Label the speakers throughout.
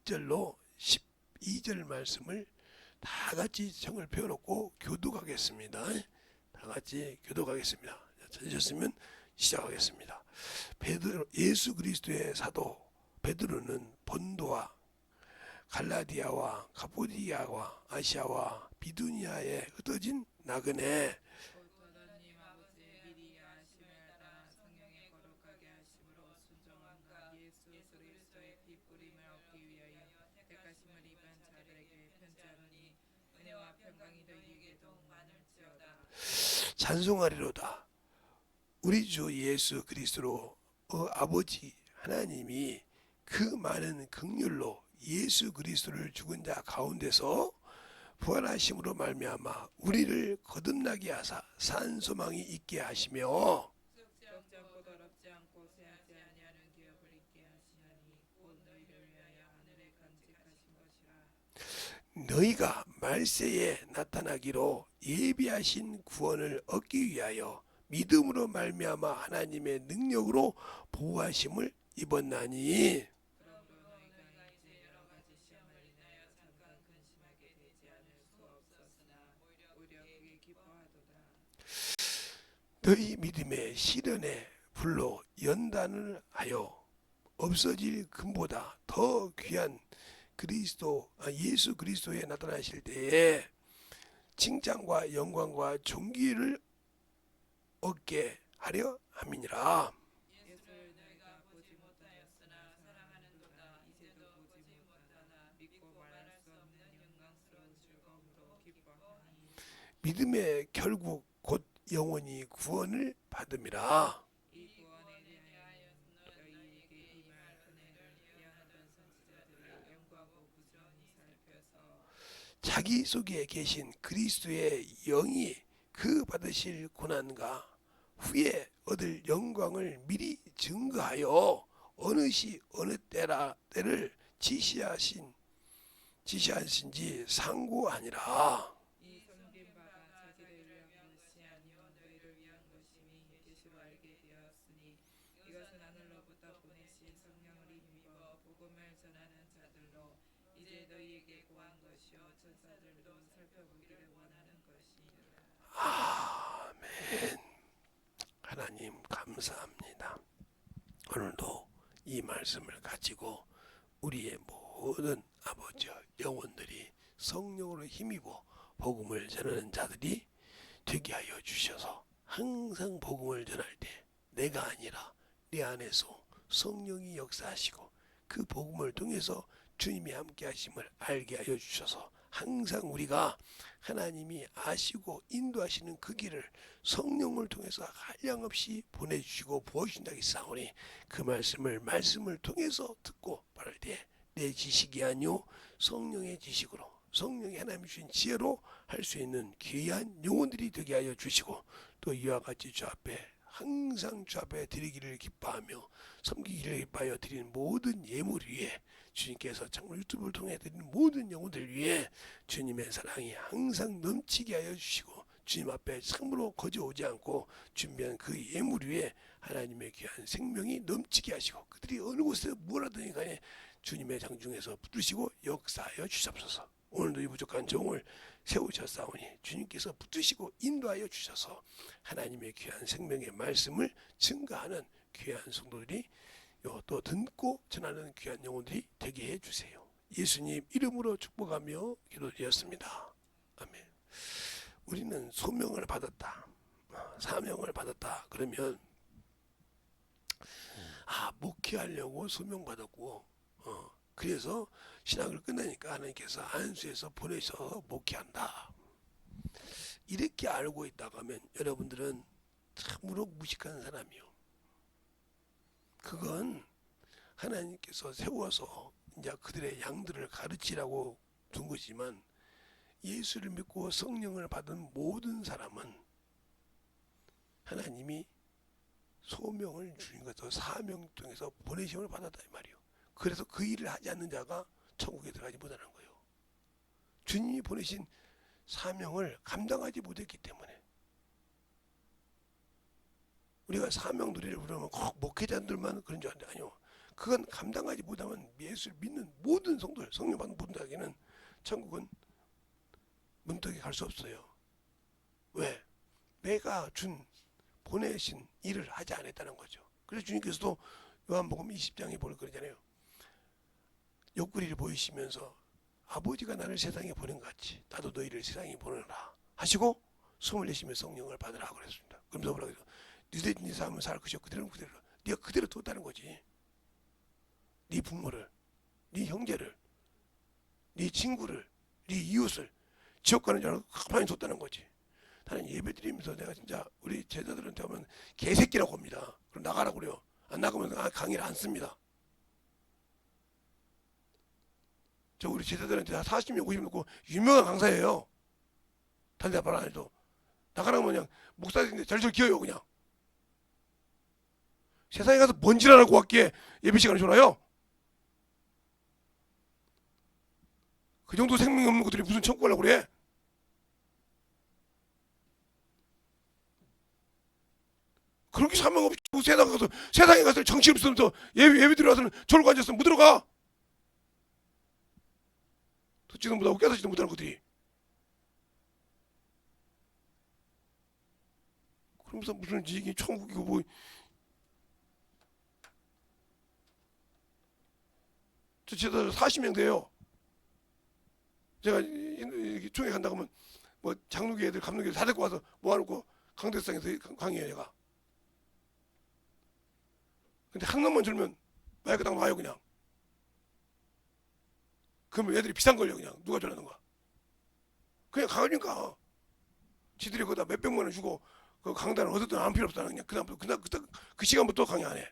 Speaker 1: 1절로 12절 말씀을 다 같이 성을 펴놓고 교독하겠습니다. 다 같이 교독하겠습니다. 찾으셨으면 시작하겠습니다. 베드로, 예수 그리스도의 사도 베드로는 본도와 갈라디아와 가포디아와 아시아와 비두니아에 흩어진 나그네
Speaker 2: 하나님 아버지의 미리 아심을 따라 성령의 거룩하게 하심으로 순종함과 예수 그리스도의 피 뿌림을 얻기 위하여 택하심을 입은 자들에게 편지하노니 은혜와 평강이 너희에게도 많을지어다.
Speaker 1: 찬송하리로다. 우리 주 예수 그리스도로 아버지 하나님이 그 많은 긍휼로 예수 그리스도를 죽은 자 가운데서 부활하심으로 말미암아 우리를 거듭나게 하사 산 소망이 있게 하시며
Speaker 2: 썩지 않고 더럽지 않고 쇠하지 아니하는 기업을 있게 하시나니 곧 너희를 위하여 하늘에 간직하신 것이라.
Speaker 1: 너희가 말세에 나타나기로 예비하신 구원을 얻기 위하여 믿음으로 말미암아 하나님의 능력으로 보호하심을 입었나니
Speaker 2: 그러므로 너희가 이제 여러 가지 시험을 인하여 잠깐 근심하게 되지 않을 수 없었으나 오히려 그게 기뻐하도다.
Speaker 1: 너희 믿음의 시련의 불로 연단을 하여 없어질 금보다 더 귀한 예수 그리스도에 나타나실 때에 칭찬과 영광과 존귀를 얻게 하려 함이니라.
Speaker 2: 예수를 너희가 보지 못하였으나 사랑하는도다. 이제도 보지 못하나 믿고 말할 수 없는 영광스러운 즐거움으로 기뻐하니
Speaker 1: 믿음의 결국 곧 영원히 구원을 받음이라.
Speaker 2: 이 구원에 대하여 너희에게 임할 은혜를 예언하던 선지자들이 연구하고 부지런히 살펴서
Speaker 1: 자기 속에 계신 그리스도의 영이 그 받으실 고난과 후에 얻을 영광을 미리 증거하여 어느 시 어느 때를 지시하신지 상고하니라.
Speaker 2: 이 섬긴 바가 자기를 위한 것이 아니요 너희를 위한 것임이 계시로 알게 되었으니 이것은 하늘로부터 보내신 성령을 힘입어 복음을 전하는 자들로 이제 너희에게 구한 것이요 천사들도 살펴보기를 원하는 것이니라.
Speaker 1: 아멘. 하나님 감사합니다. 오늘도 이 말씀을 가지고 우리의 모든 아버지와 영혼들이 성령으로 힘입어 복음을 전하는 자들이 되게 하여 주셔서 항상 복음을 전할 때 내가 아니라 내 안에서 성령이 역사하시고 그 복음을 통해서 주님이 함께 하심을 알게 하여 주셔서 항상 우리가 하나님이 아시고 인도하시는 그 길을 성령을 통해서 한량없이 보내주시고 부어주신다기 싸우니 그 말씀을 통해서 듣고 바를 때 내 지식이 아니요 성령의 지식으로 성령이 하나님이 주신 지혜로 할 수 있는 귀한 영혼들이 되게 하여 주시고 또 이와 같이 주 앞에 항상 주 앞에 드리기를 기뻐하며 섬기기를 기뻐하여 드리는 모든 예물 위에 주님께서 정말 유튜브를 통해 드리는 모든 영혼들 위해 주님의 사랑이 항상 넘치게 하여 주시고 주님 앞에 참으로 거저오지 않고 준비한 그 예물 위에 하나님의 귀한 생명이 넘치게 하시고 그들이 어느 곳에 뭘 하든지 간에 주님의 장중에서 붙드시고 역사하여 주시옵소서. 오늘도 이 부족한 종을 세우셨사오니 주님께서 붙드시고 인도하여 주셔서 하나님의 귀한 생명의 말씀을 증거하는 귀한 성도들이 또 듣고 전하는 귀한 영혼들이 되게 해주세요. 예수님 이름으로 축복하며 기도드렸습니다. 아멘. 우리는 소명을 받았다, 사명을 받았다 그러면 목회하려고 소명받았고 그래서 신학을 끝내니까 하나님께서 안수해서 보내셔서 목회한다 이렇게 알고 있다고 하면 여러분들은 참으로 무식한 사람이요. 그건 하나님께서 세워서 이제 그들의 양들을 가르치라고 둔 것이지만 예수를 믿고 성령을 받은 모든 사람은 하나님이 소명을 주신 것도 사명 통해서 보내심을 받았다 이 말이요. 그래서 그 일을 하지 않는 자가 천국에 들어가지 못하는 거예요. 주님이 보내신 사명을 감당하지 못했기 때문에 우리가 사명 누리를 부르면 꼭 목회자들만 그런 줄 아는데 아니요. 그건 감당하지 못하면 예수를 믿는 모든 성도들, 성령 받는 모든 자에게는 천국은 문턱에 갈 수 없어요. 왜? 내가 준 보내신 일을 하지 않았다는 거죠. 그래서 주님께서도 요한복음 20장에 보는 그러잖아요. 옆구리를 보이시면서 아버지가 나를 세상에 보낸 것 같이 나도 너희를 세상에 보내라 하시고 숨을 내쉬며 성령을 받으라 그랬습니다. 그러면서 뭐라 그래요? 너희들 네 삶을 살 것이요 그대로 네가 그대로 뒀다는 거지. 네 부모를, 네 형제를, 네 친구를, 네 이웃을 지옥 가는 줄 알고 가만히 뒀다는 거지. 나는 예배 드리면서 내가 진짜 우리 제자들한테 하면 개새끼라고 합니다. 그럼 나가라고 그래요. 안 나가면 강의를 안 씁니다. 저 우리 제자들한테 다 40명, 50명 놓고 유명한 강사예요. 단대 말 안 해도. 나가라면 그냥 목사들인데 절절 기어요 그냥. 세상에 가서 뭔 지랄하고 왔기에 예배 시간을 줘라요. 그 정도 생명이 없는 것들이 무슨 천국 가려고 그래. 그렇게 사명 없이 세상에 가서 정치 없으면서 예배 들어와서는 졸고 앉았으면 못 들어가. 듣지도 못하고 깨닫지도 못하는 것들이. 그러면서 무슨 이게 천국이고 뭐. 저 제자 40명 돼요. 제가 총회 간다 그러면 뭐 장로교 애들, 감로교 애들 다 데리고 와서 모아놓고 강대상에서 강의해요 제가. 근데 한 놈만 줄면 마이크 딱 놔요 그냥. 그러면 애들이 비싼 걸요 그냥. 누가 전하는 거야. 그냥 강하니까 지들이 거기다 몇백만 원 주고 그 강단을 어쨌든 안 필요 없다는 그냥 그다음부터 그 시간부터 강의 안 해.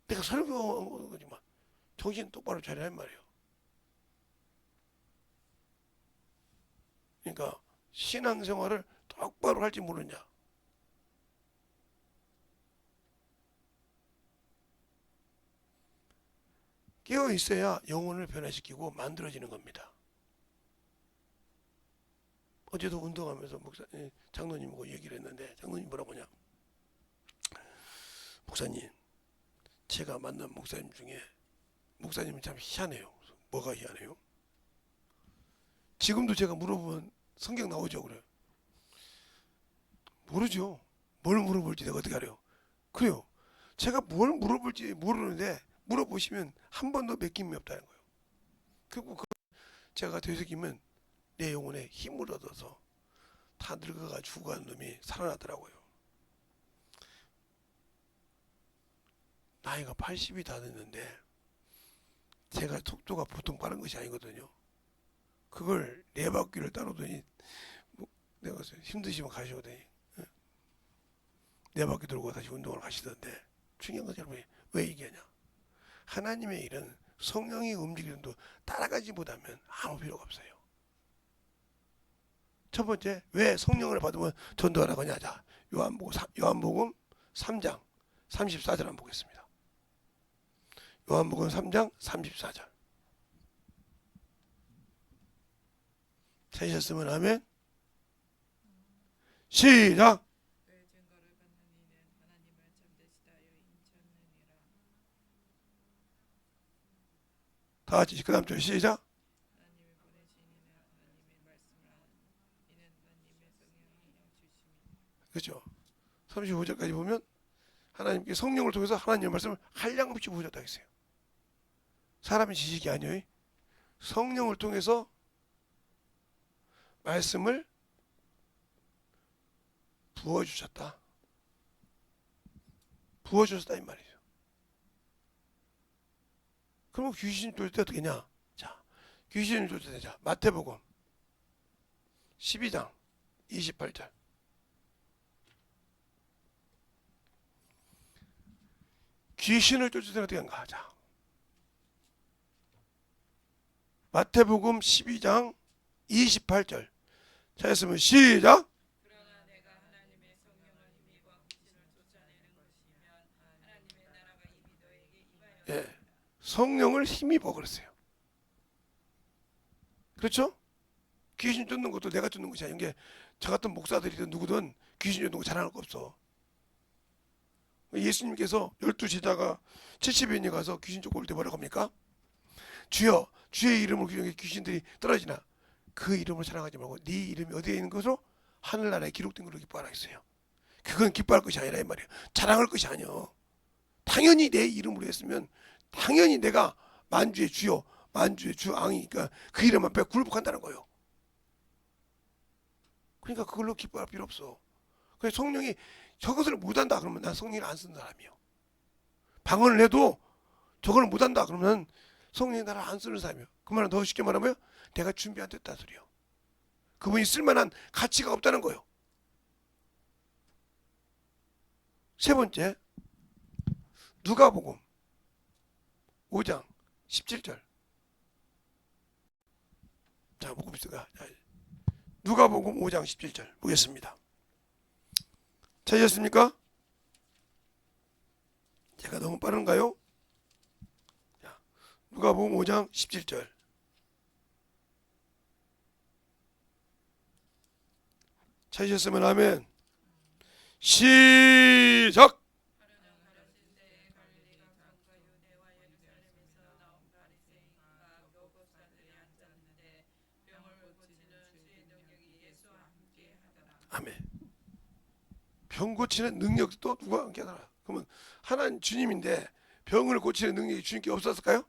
Speaker 1: 내가 설교한 거지만 정신 똑바로 차리란 말이에요. 그러니까 신앙생활을 똑바로 할지 모르냐. 깨어 있어야 영혼을 변화시키고 만들어지는 겁니다. 어제도 운동하면서 장로님하고 얘기를 했는데 장로님 뭐라고 하냐. 목사님, 제가 만난 목사님 중에 목사님은 참 희한해요. 뭐가 희한해요? 지금도 제가 물어보면 성경 나오죠 그래요. 모르죠. 뭘 물어볼지 내가 어떻게 알아요? 그래요. 제가 뭘 물어볼지 모르는데 물어보시면 한 번도 맡김이 없다는 거예요. 그리고 제가 되새기면 내 영혼에 힘을 얻어서 다 늙어가 죽어가는 놈이 살아나더라고요. 나이가 80이 다 됐는데 제가 속도가 보통 빠른 것이 아니거든요. 그걸 네 바퀴를 따르더니 내가 힘드시면 가시거든요. 네 바퀴 돌고 다시 운동을 가시던데 중요한 건 여러분 왜 얘기하냐. 하나님의 일은 성령이 움직이는도 따라가지 못하면 아무 필요가 없어요. 첫 번째 왜 성령을 받으면 전도하라고 하냐. 자, 요한복음 3장 34절 한번 보겠습니다. 요한복음 3장 34절. 찾으셨으면 아멘. 시작.
Speaker 2: 그 증거를 받는 이는 하나님을 참되시다 하여 인정하느니라.
Speaker 1: 다 같이 그 다음 절 시작.
Speaker 2: 하나님을 보내신 이는 하나님의 말씀을 하는 이는 하나님의 성령이 주심이니라.
Speaker 1: 그렇죠. 35절까지 보면 하나님께 성령을 통해서 하나님의 말씀을 한량없이 부어줬다 했어요. 사람의 지식이 아니에요. 성령을 통해서 말씀을 부어주셨다. 부어주셨다 이 말이죠. 그럼 귀신 쫓을 때 어떻게 하냐. 자, 귀신을 쫓을 때 자, 마태복음 12장 28절. 귀신을 쫓을 때 어떻게 한가. 자, 마태복음 12장 28절. 찾았으면 시작.
Speaker 2: 그러나 내가 하나님의 성령을 힘입어 귀신을 쫓아내는 것이면 하나님의 나라가 이미 너에게 임하였느니라.
Speaker 1: 예, 성령을 힘입어 그랬어요. 그렇죠? 귀신 쫓는 것도 내가 쫓는 것이 아닌 게, 저 같은 목사들이든 누구든 귀신 쫓는 거 자랑할 거 없어. 예수님께서 12제자가 70인이 가서 귀신 쫓고 올 때 뭐라고 합니까? 주여, 주의 이름으로 귀신들이 떨어지나 그 이름을 자랑하지 말고 네 이름이 어디에 있는 것으로 하늘나라에 기록된 걸로 기뻐하라 했어요. 그건 기뻐할 것이 아니라 이 말이에요. 자랑할 것이 아니요. 당연히 내 이름으로 했으면 당연히 내가 만주의 주요, 만주의 주 왕이니까 그 이름 앞에 굴복한다는 거예요. 그러니까 그걸로 기뻐할 필요 없어. 그래서 성령이 저것을 못한다 그러면 난 성령을 안 쓰는 사람이요. 방언을 해도 저걸 못한다 그러면 성령이 나를 안 쓰는 사람이요. 그 말은 더 쉽게 말하면 내가 준비 안 됐다 소리요. 그분이 쓸만한 가치가 없다는 거예요. 세 번째, 누가복음 5장 17절. 자, 보급시다. 누가복음 5장 17절 보겠습니다. 찾으셨습니까? 제가 너무 빠른가요? 자, 누가복음 5장 17절. 찾으셨으면 아멘. 시작. 아멘. 병 고치는 능력도 누가 함께 하더라. 그러면 하나님 주님인데 병을 고치는 능력이 주님께 없었을까요?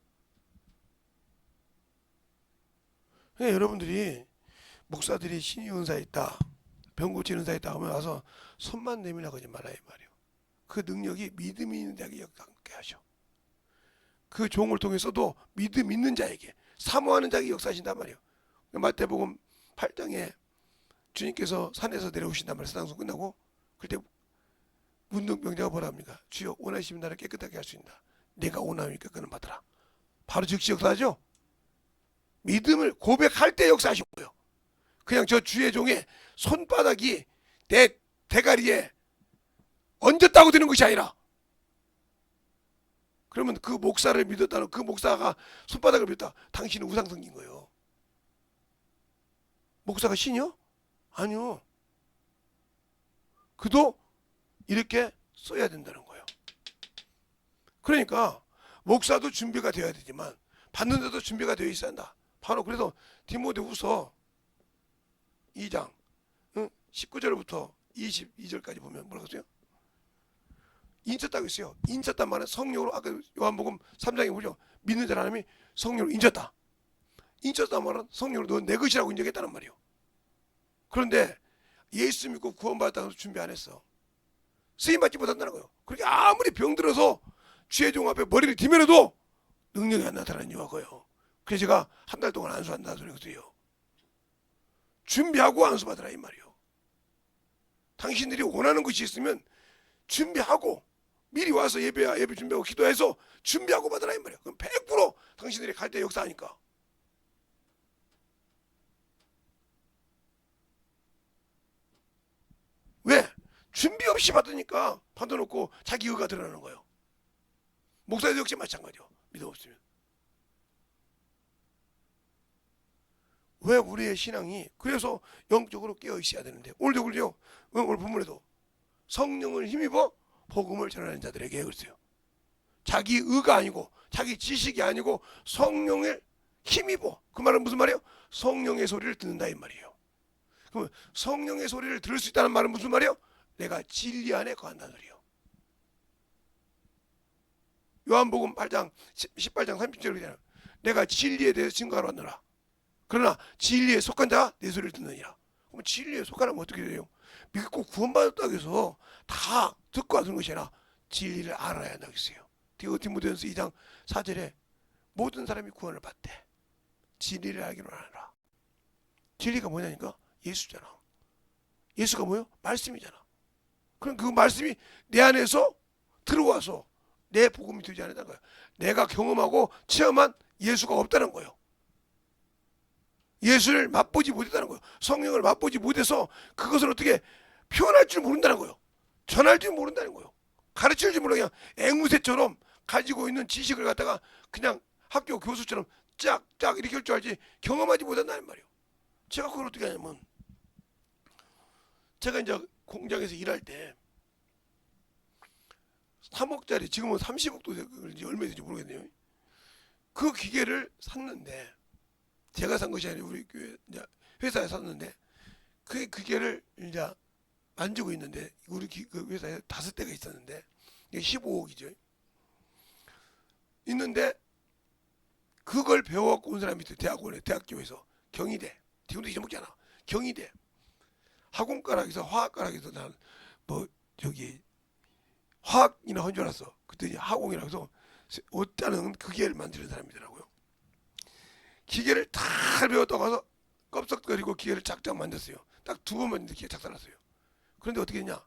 Speaker 1: 그러니까 여러분들이 목사들이 신이 은사 있다, 병 고치는 은사 있다 하면 와서 손만 내밀라고 하지 말아요 말이요. 그 능력이 믿음이 있는 자에게 역사하게 하셔. 그 종을 통해서도 믿음 있는 자에게, 사모하는 자에게 역사하신단 말이에요. 마태복음 8장에 주님께서 산에서 내려오신단 말이에요. 사당송 끝나고 그때 문둥병자가 뭐라 합니까? 주여 원하시면 나를 깨끗하게 할 수 있다. 내가 원하니까 그는 받으라. 바로 즉시 역사하죠. 믿음을 고백할 때 역사하신 거예요. 그냥 저 주의 종의 손바닥이 내 대가리에 얹었다고 되는 것이 아니라, 그러면 그 목사를 믿었다는, 그 목사가 손바닥을 믿었다. 당신은 우상 섬긴 거예요. 목사가 신이요? 아니요. 그도 이렇게 써야 된다는 거예요. 그러니까 목사도 준비가 되어야 되지만 받는 데도 준비가 되어 있어야 한다. 바로 그래서 디모데후서 2장 19절부터 22절까지 보면 뭐라고 써요? 인쳤다고 했어요. 인쳤단 말은 성령으로, 아까 요한복음 3장에 보죠. 믿는 사람이 성령으로 인쳤다. 인쳤단 말은 성령으로 너 내 것이라고 인정했다는 말이에요. 그런데 예수 믿고 구원받았다고 해서 준비 안 했어. 쓰임받지 못한다는 거예요. 그렇게 아무리 병들어서 주의 종 앞에 머리를 디면해도 능력이 안 나타나는 이유가 그거예요. 그래서 제가 한 달 동안 안수한다 소리거든요. 준비하고 안수받으라 이 말이에요. 당신들이 원하는 것이 있으면 준비하고 미리 와서 예배 준비하고 기도해서 준비하고 받으라 이 말이에요. 그럼 100% 당신들이 갈 때 역사하니까. 왜? 준비 없이 받으니까 받아놓고 자기 의가 드러나는 거예요. 목사도 역시 마찬가지요. 믿음 없으면. 왜 우리의 신앙이 그래서 영적으로 깨어 있어야 되는데, 오늘도 그러죠. 오늘 본문에도 성령을 힘입어 복음을 전하는 자들에게 그랬어요. 자기 의가 아니고 자기 지식이 아니고 성령을 힘입어. 그 말은 무슨 말이에요? 성령의 소리를 듣는다 이 말이에요. 그러면 성령의 소리를 들을 수 있다는 말은 무슨 말이에요? 내가 진리 안에 거한다는 소리예요. 요한복음 8장 18장 30절에 그러잖아요. 내가 진리에 대해서 증거하러 왔노라. 그러나 진리에 속한 자가 내 소리를 듣느니라. 그럼 진리에 속하면 어떻게 돼요? 믿고 구원받았다고 해서 다 듣고 하는 것이 아니라 진리를 알아야 한다고 했어요. 디모데전서 2장 4절에 모든 사람이 구원을 받대. 진리를 알기로 하라. 진리가 뭐냐니까? 예수잖아. 예수가 뭐예요? 말씀이잖아. 그럼 그 말씀이 내 안에서 들어와서 내 복음이 되지 않는다는 거예요. 내가 경험하고 체험한 예수가 없다는 거예요. 예수를 맛보지 못했다는 거예요. 성령을 맛보지 못해서 그것을 어떻게 표현할 줄 모른다는 거예요. 전할 줄 모른다는 거예요. 가르칠 줄 모르고 그냥 앵무새처럼 가지고 있는 지식을 갖다가 그냥 학교 교수처럼 쫙쫙 이렇게 할 줄 알지 경험하지 못한다는 말이에요. 제가 그걸 어떻게 하냐면, 제가 이제 공장에서 일할 때 3억짜리, 지금은 30억도 되는지 얼마인지 모르겠네요. 그 기계를 샀는데, 제가 산 것이 아니라 우리 교회 이제 회사에 샀는데, 그 기계를 이제 만지고 있는데, 우리 그 회사에 5대가 있었는데, 이게 15억이죠. 있는데, 그걸 배워갖고 온 사람이 있어요. 대학교에서. 경희대. 지금도 잊어먹잖아. 경희대. 학원가락에서, 화학가락에서 난, 뭐, 저기, 화학이나 한 줄 알았어. 그랬더니 화공이라고 해서, 옷자는 그 기계를 만드는 사람이더라고요. 기계를 다 배웠다고 가서, 껍석거리고 기계를 짝짝 만졌어요. 딱 2번 만졌는데 기계 작살났어요. 그런데 어떻게 했냐?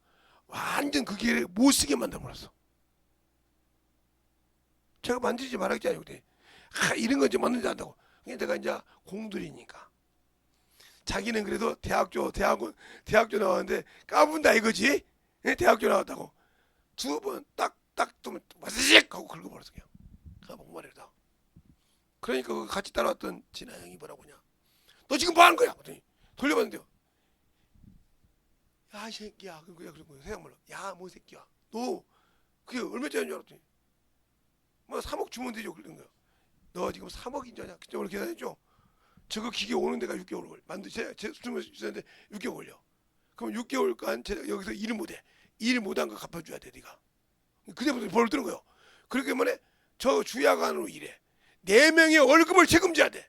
Speaker 1: 완전 그 기계를 못 쓰게 만들어버렸어. 제가 만지지 말았잖아요. 그때. 이런 건 좀 만들지 않다고. 그냥 내가 이제 공들이니까. 자기는 그래도 대학교 나왔는데 까분다 이거지. 예? 대학교 나왔다고. 2번 딱 뜨면 와스직 하고 긁어버렸어 그냥. 목마르다. 그러니까 그 같이 따라왔던 진아 형이 뭐라고 하냐. 너 지금 뭐 하는 거야? 그랬더니 돌려봤는데요. 야, 이 새끼야. 그런 거예요. 생각말로. 야, 뭐 새끼야. 너 그게 얼마짜리인 줄 알았더니 뭐 3억 주면 되죠. 그런 거야. 너 지금 3억인 줄 아냐? 그쪽으로 계산했죠. 저거 기계 오는 데가 6개월 걸려. 제 수준을 쓰는데 6개월 걸려. 그럼 6개월간 여기서 일을 못해. 일 못한 거 갚아줘야 돼, 네가. 그때부터 벌을 드는 거요. 그렇기 때문에 저 주야간으로 일해. 4명의 월급을 책임져야 돼.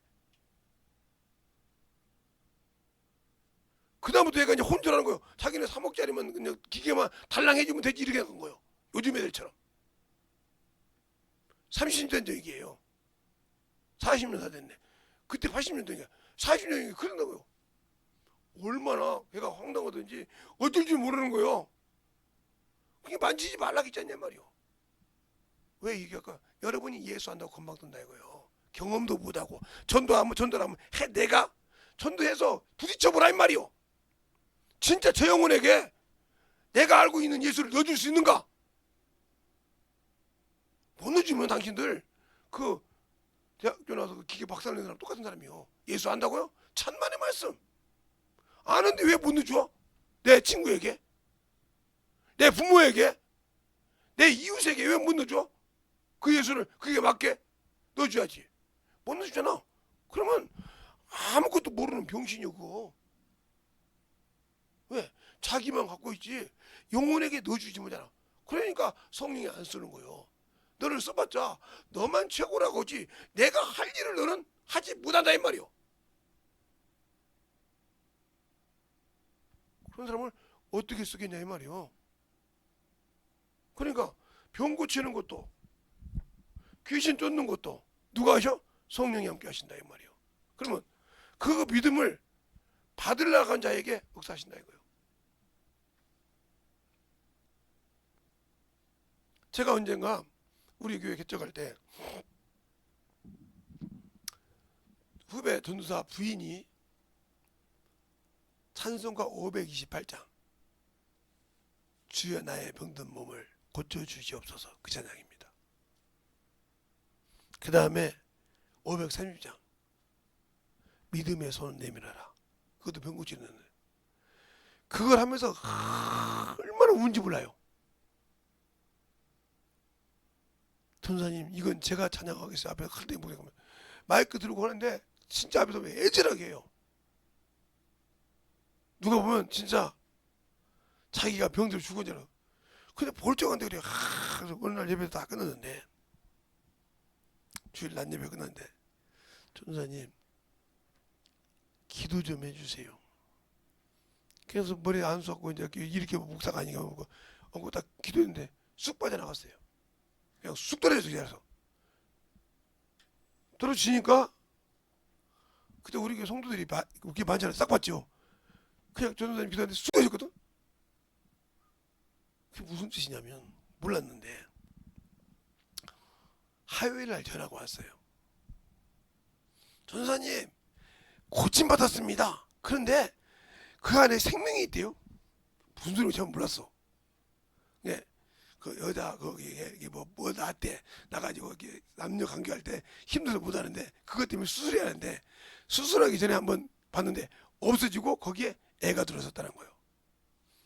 Speaker 1: 그다음부터 얘가 이제 혼쭐하는 거예요. 자기는 3억짜리만 그냥 기계만 달랑해주면 되지 이렇게 한 거예요. 요즘 애들처럼. 30년 전 얘기예요. 40년 다 됐네. 그때 80년 전이야. 40년이 그런다고요. 얼마나 걔가 황당하든지 어쩔 줄 모르는 거예요. 그게 만지지 말라고 했잖냐 말이요. 왜 얘기할까? 여러분이 예수 한다고 건방 뜬다 이거요. 경험도 못하고 전도를 하면 내가 전도해서 부딪혀보라 이 말이요. 진짜 저 영혼에게 내가 알고 있는 예수를 넣어줄 수 있는가? 못 넣어주면 당신들 그 대학교 나와서 그 기계 박사를 낸 사람 똑같은 사람이요. 예수 안다고요? 천만의 말씀. 아는데 왜 못 넣어줘? 내 친구에게, 내 부모에게, 내 이웃에게 왜 못 넣어줘? 그 예수를 그게 맞게 넣어줘야지. 못 넣어주잖아. 그러면 아무것도 모르는 병신이요 그거. 왜? 자기만 갖고 있지 영혼에게 넣어주지 못하잖아. 그러니까 성령이 안 쓰는 거요. 너를 써봤자 너만 최고라고 하지 내가 할 일을 너는 하지 못한다 이 말이요. 그런 사람을 어떻게 쓰겠냐 이 말이요. 그러니까 병 고치는 것도 귀신 쫓는 것도 누가 하셔? 성령이 함께 하신다 이 말이요. 그러면 그 믿음을 받으려고 한 자에게 역사하신다 이거예요. 제가 언젠가 우리 교회 개척할 때 후배 전도사 부인이 찬송가 528장 주여 나의 병든 몸을 고쳐주시옵소서 그 찬양입니다. 그 다음에 530장 믿음의 손을 내밀어라. 그것도 병 고치는 그걸 하면서 얼마나 운지 몰라요. 전사님 이건 제가 찬양하겠어요. 앞에 할때 보면 마이크 들고 하는데 진짜 앞에서 애절하게 해요. 누가 보면 진짜 자기가 병들어 죽었잖아. 근데 볼쩍한데 그래. 그래서 어느 날 예배 다 끝났는데 주일 낮 예배 끝났는데 전사님 기도 좀 해주세요. 그래서 머리에 안 쏟고 이제 이렇게 목사가 아니가 얹고 딱 기도했는데 쑥 빠져나갔어요. 그냥 쑥 떨어져서 기다려서 떨어지니까 그때 우리 교회 성도들이 그게 많잖아요. 싹 봤죠. 그냥 전도사님 기도하는데 쑥 떨어졌거든. 그게 무슨 뜻이냐면 몰랐는데 화요일 날 전화가 왔어요. 전도사님 고침 받았습니다. 그런데 그 안에 생명이 있대요. 무슨 소리인지 잘 몰랐어. 예. 그 여자 거기 뭐 낳대 나가지고 남녀 관계할 때 힘들어서 못 하는데 그것 때문에 수술해야 하는데 수술하기 전에 한번 봤는데 없어지고 거기에 애가 들어섰다는 거예요.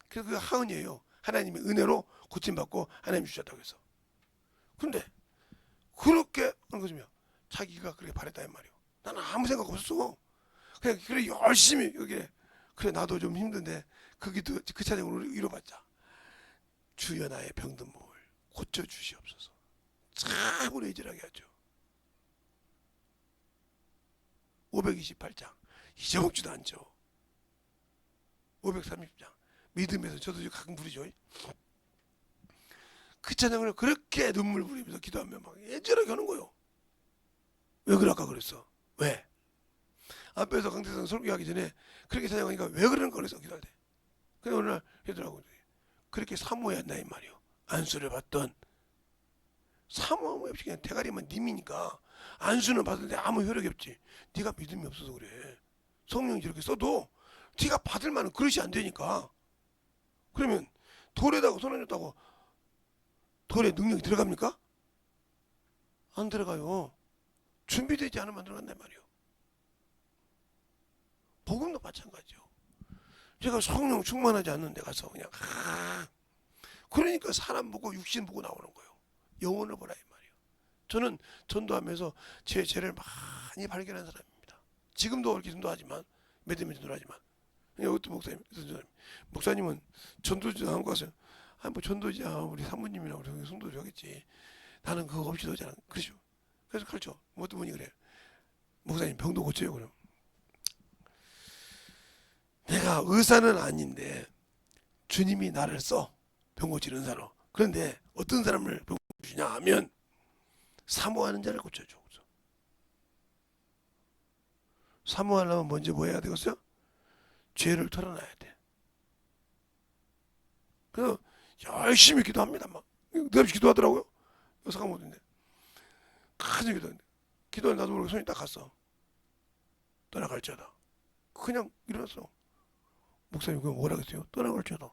Speaker 1: 그래서 그 하은이에요. 하나님의 은혜로 고침받고 하나님 주셨다고 해서. 근데 그렇게 하는 거지만 자기가 그렇게 바랬다 이 말이에요. 나는 아무 생각 없었어. 그냥 그래 열심히 여기 그래 나도 좀 힘든데 거기도 그 찬양으로 이뤄봤자 주여 나의 병든 몸을 고쳐 주시옵소서. 참으로 애절하게 하죠. 528장 잊어먹지도 않죠. 530장 믿음에서 저도 가끔 부르죠. 그 찬양을 그렇게 눈물 부리면서 기도하면 막 애절하게 하는 거예요. 왜 그럴까 그랬어? 왜? 앞에서 강대상 설교하기 전에 그렇게 찬양하니까 왜 그러는 거랬어 기도할 때. 근데 어느 날 하더라고. 그렇게 사모해야 한다 이 말이요. 안수를 받던 사모하면 없이 그냥 대가리만 님이니까 안수는 받는데 아무 효력이 없지. 네가 믿음이 없어서 그래. 성령이 저렇게 써도 네가 받을 만한 그릇이 안 되니까. 그러면 돌에다가 손 얹었다고 돌에 능력이 들어갑니까? 안 들어가요. 준비되지 않으면 안 들어간단 말이에요. 복음도 마찬가지요. 제가 성령 충만하지 않는 데 가서 그냥 그러니까 사람 보고 육신 보고 나오는 거예요. 영혼을 보라 이 말이에요. 저는 전도하면서 제 죄를 많이 발견한 사람입니다. 지금도 그렇게 전도하지만 매듭에 전도하지만 이것도 목사님은 전도지 한 거 같아요. 아니 뭐 전도지야 우리 사모님이랑 우리 성도지 하겠지. 나는 그거 없이도 잘 그러죠. 그래서 그렇죠. 어떤 분이 그래. 목사님 병도 고쳐요 그럼. 내가 의사는 아닌데 주님이 나를 써 병 고치는 의사로. 그런데 어떤 사람을 병 고치냐 하면 사모하는 자를 고쳐줘. 사모하려면 먼저 뭐 해야 되겠어요? 죄를 털어놔야 돼. 그래서 열심히 기도합니다. 막 없이 기도하더라고요. 여사가 못인데 가슴 기도하는데 기도를 나도 모르게 손이 딱 갔어. 떠나갈지어다. 그냥 일어났어. 목사님 그거 뭐라 그랬어요? 떠나갈지어다.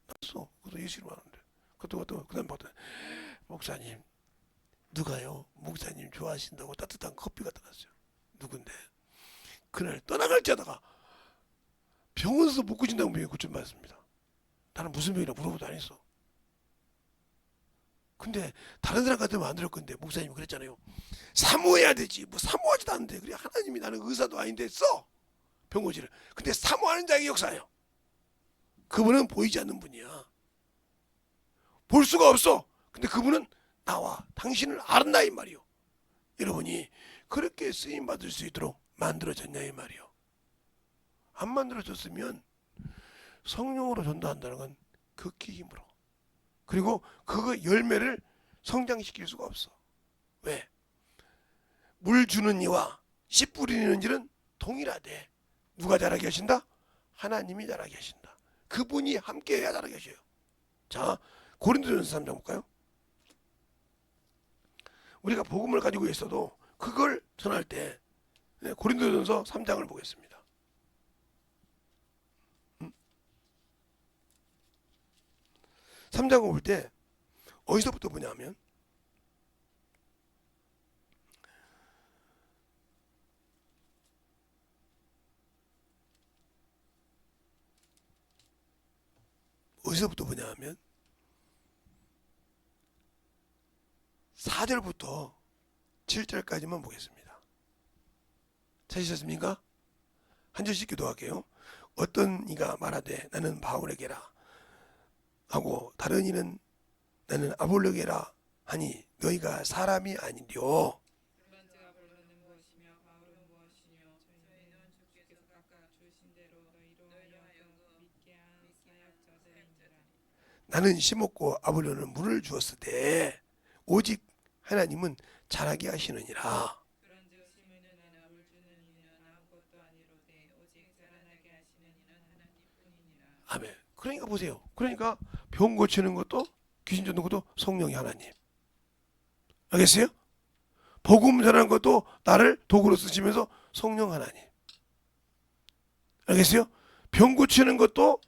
Speaker 1: 났어. 그래서 예수를 하는데 그것도 그다음 봤더니 목사님 누가요? 목사님 좋아하신다고 따뜻한 커피 갖다 놨어요. 누군데? 그날 떠나갈지어다가 병원에서 못 고친다고 병이 고침받았습니다. 나는 무슨 병이라고 물어보도 안 했어. 근데 다른 사람 같으면 안 들을 건데 목사님이 그랬잖아요. 사모해야 되지. 뭐 사모하지도 않는데 그래 하나님이 나는 의사도 아닌데 써 병고지를. 근데 사모하는 자의 역사예요. 그분은 보이지 않는 분이야. 볼 수가 없어. 근데 그분은 나와 당신을 알았나 이 말이요. 여러분이 그렇게 쓰임 받을 수 있도록 만들어졌냐 이 말이요. 안 만들어졌으면 성령으로 전도한다는 건 극히 힘들어. 그리고 그 열매를 성장시킬 수가 없어. 왜? 물 주는 이와 씨 뿌리는 일은 동일하대. 누가 자라게 하신다? 하나님이 자라게 하신다. 그분이 함께 해야 자라게 하셔요. 자, 고린도전서 3장 볼까요? 우리가 복음을 가지고 있어도 그걸 전할 때 고린도전서 3장을 보겠습니다. 3장을 볼 때 어디서부터 보냐면 어디서부터 보냐면 4절부터 7절까지만 보겠습니다. 찾으셨습니까? 한 절씩 기도할게요. 어떤 이가 말하되 나는 바울에게라 하고 다른 이는 나는 아볼로게라 하니 너희가 사람이 아니뇨.
Speaker 2: 그런즉 아볼로는 무엇이며 바울은 무엇이뇨? 저희는 주께서 각각 주신 대로 너희로 하여금 믿게 한 사역자들이니라.
Speaker 1: 나는 심었고 아볼로는 물을 주었으되 오직 하나님은 자라게 하시느니라.
Speaker 2: 그런즉 심으는 이나 물 주는 이는 아무것도 아니로되 오직 자라나게 하시는 이는 하나님뿐이니라.
Speaker 1: 아멘. 그러니까 보세요. 그러니까 병 고치는 것도 귀신 쫓는 것도 성령이 하나님. 알겠어요? 복음 전하는 것도 나를 도구로 쓰시면서 성령 하나님. 알겠어요? 병 고치는 것도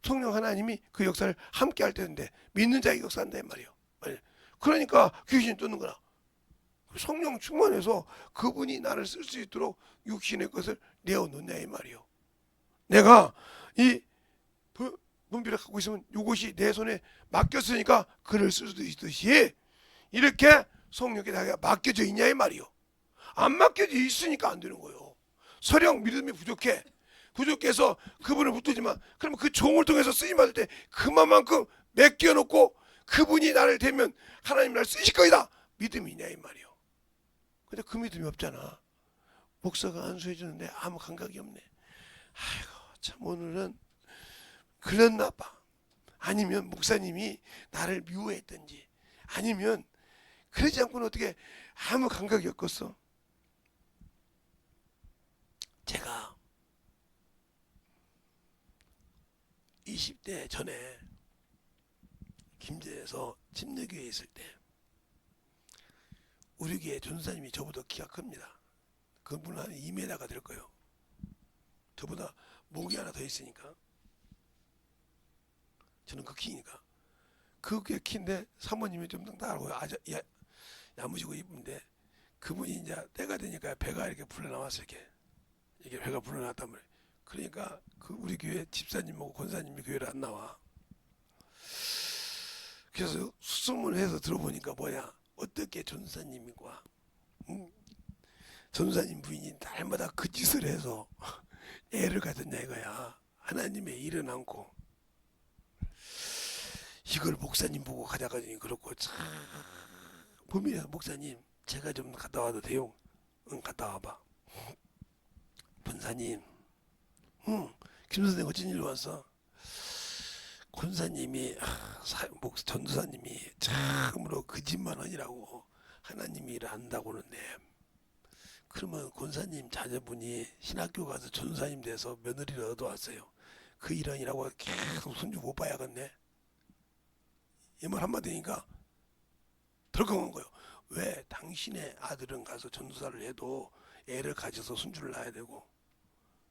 Speaker 1: 성령 하나님이 그 역사를 함께 할 때인데 믿는 자에게 역사한다 말이에요. 그러니까 귀신 쫓는 거라. 성령 충만해서 그분이 나를 쓸 수 있도록 육신의 것을 내어놓냐 이 말이에요. 내가 이 분별을 갖고 있으면 이것이 내 손에 맡겼으니까 글을 쓸 수도 있듯이 이렇게 성령께 내가 맡겨져 있냐 이 말이요. 안 맡겨져 있으니까 안 되는 거예요. 설령 믿음이 부족해서 그분을 붙들지만 그러면 그 종을 통해서 쓰임 받을 때 그만큼 맡겨놓고 그분이 나를 대면 하나님 나를 쓰실 거이다 믿음이 있냐 이 말이요. 근데 그 믿음이 없잖아. 목사가 안수해 주는데 아무 감각이 없네. 아이고 참 오늘은 그랬나 봐. 아니면 목사님이 나를 미워했든지 아니면 그러지 않고는 어떻게 아무 감각이 없겠어. 제가 20대 전에 김제에서 침례교회에 있을 때 우리 교회 전사님이 저보다 키가 큽니다. 그분 한 2m가 될 거예요. 저보다 목이 하나 더 있으니까. 저는 그 키니까. 그게 키인데 사모님이 좀 땅땅하고 야무지고 이쁜데 그분이 이제 때가 되니까 배가 이렇게 불러나왔어. 이게 배가 불러나왔단 말이에요. 그러니까 그 우리 교회 집사님하고 권사님이 교회를 안 나와. 그래서 수소문해서 들어보니까 뭐냐, 어떻게 전사님과 전사님 부인이 날마다 그 짓을 해서 애를 가졌냐 이거야. 하나님의 일은 않고 이걸 목사님 보고 가져가니 그렇고 참 보면 목사님 제가 좀 갔다 와도 돼요? 응 갔다 와봐. 권사님 김 선생 어쩐 일로 왔어? 권사님이 전도사님이 참으로 거짓말하니라고 하나님이 일을 한다고 하는데 그러면 권사님 자녀분이 신학교 가서 전도사님 돼서 며느리를 얻어왔어요. 그 일원이라고 계속 손주 못 봐야겠네. 이 말 한마디니까 덜컹한 거예요. 왜 당신의 아들은 가서 전도사를 해도 애를 가져서 손주를 낳아야 되고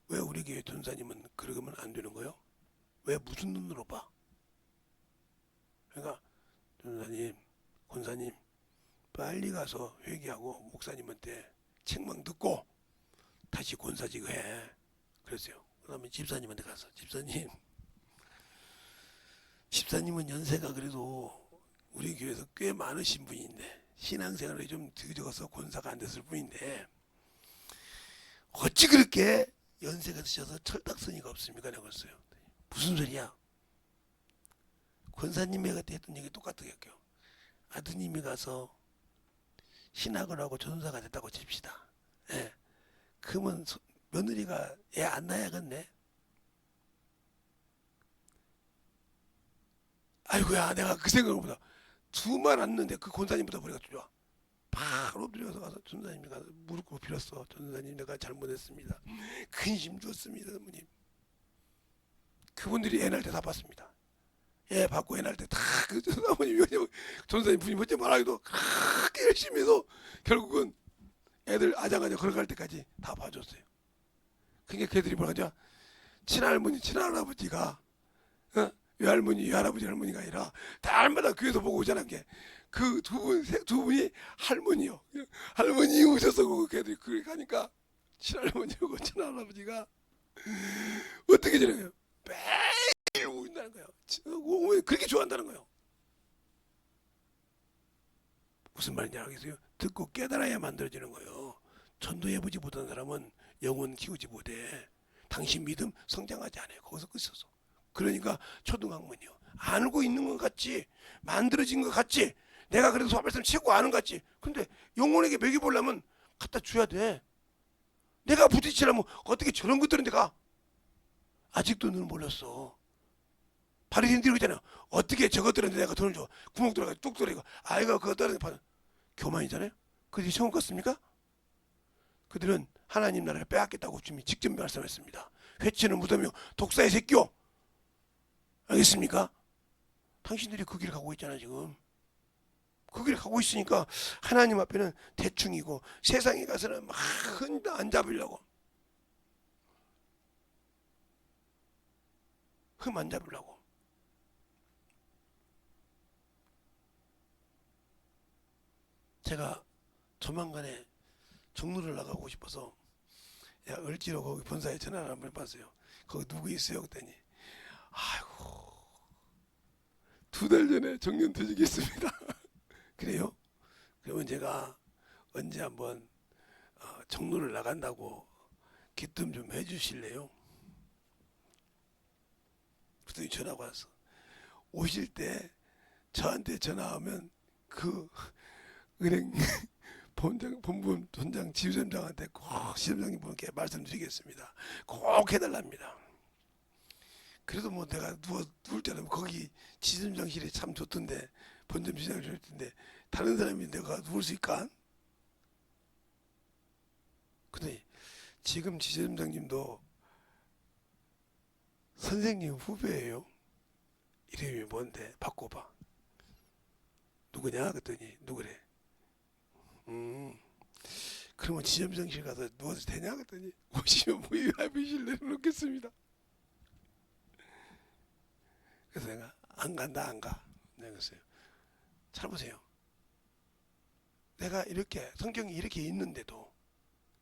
Speaker 1: 왜 우리 교회 전사님은 그러면 안 되는 거예요? 왜 무슨 눈으로 봐? 그러니까 전사님, 권사님 빨리 가서 회개하고 목사님한테 책망 듣고 다시 권사직 해. 그랬어요. 그 다음에 집사님한테 가서 집사님은 연세가 그래도 우리 교회에서 꽤 많으신 분인데 신앙생활이 좀 늦어서 권사가 안 됐을 뿐인데 어찌 그렇게 연세가 드셔서 철딱서니가 없습니까? 내가 그랬어요. 무슨 소리야? 권사님이 그때 했던 얘기 똑같게 할게요. 아드님이 가서 신학을 하고 전도사가 됐다고 칩시다. 예. 그러면 며느리가 애 안 낳아야겠네. 아이고야 내가 그 생각보다 두말 낳는데 그 권사님보다 머리가 좋아. 바로 들여서 가서 전사님이 가서 무릎 꿇고 빌었어. 전사님 내가 잘못했습니다. 근심 줬습니다. 어머님. 그분들이 애 낳을 때 다 봤습니다. 애 받고 애 낳을 때 다 그 전사님이 전사님 부님 어째 말하기도 그렇게 열심히 해서 결국은 애들 아장아장 걸어갈 때까지 다 봐줬어요. 그러니까 걔들이 뭐라죠? 친할머니 친할아버지가 외할머니 외할아버지 할머니가 아니라 날마다 교회에서 보고 오자는 게 그 두 분이 할머니요. 할머니 오셔서 그 걔들이 그렇게 가니까 친할머니하고 친할아버지가 어떻게 지내요? 매일 오신다는 거예요. 그렇게 좋아한다는 거예요. 무슨 말인지 알겠어요? 듣고 깨달아야 만들어지는 거예요. 전도해보지 못한 사람은 영혼 키우지 못해. 당신 믿음 성장하지 않아요. 거기서 끝있어서. 그러니까 초등학문이요. 알고 있는 것 같지, 만들어진 것 같지, 내가 그래도 소아 말씀 최고 아는 것 같지. 근데 영혼에게 먹여보려면 갖다 줘야 돼. 내가 부딪히려면 어떻게 저런 것들은 내가 아직도 늘 몰랐어. 바리새인들이 그러잖아요. 어떻게 저것들은 내가 돈을 줘. 구멍 들어가 뚝 들어가. 아이가 그거 따르는 교만이잖아요. 그들이 천국 갔습니까? 그들은 하나님 나라를 빼앗겠다고 주님이 직접 말씀했습니다. 회치는 무덤이요 독사의 새끼요. 알겠습니까? 당신들이 그 길을 가고 있잖아 지금. 그 길을 가고 있으니까 하나님 앞에는 대충이고 세상에 가서는 막 흔다 안 잡으려고 흠 안 잡으려고. 제가 조만간에 정루를 나가고 싶어서 얼지로 거기 본사에 전화를 한번 해봤어요. 거기 누구 있어요? 그랬더니 아이고 2달 전에 정년퇴직했습니다. 그래요? 그러면 제가 언제 한번 정로를 나간다고 기뜸 좀 해주실래요? 그랬더니 전화가 왔어. 오실 때 저한테 전화하면 그 은행 본부장 지점장한테 꼭 지점장님분께 말씀드리겠습니다. 꼭 해달랍니다. 그래도 뭐 내가 누울 때는 거기 지점장실이 참 좋던데 본점 지점장실이 좋던데 다른 사람이 내가 누울 수 있까? 근데 지금 지점장님도 선생님 후배예요. 이름이 뭔데? 바꿔봐. 누구냐? 그랬더니 누구래? 그러면 지점장실 가서 누워도 되냐? 그랬더니 오시면 VIP 내려놓겠습니다. 그래서 내가 안 간다 안 가. 내가 그랬어요. 잘 보세요. 내가 이렇게 성경이 이렇게 있는데도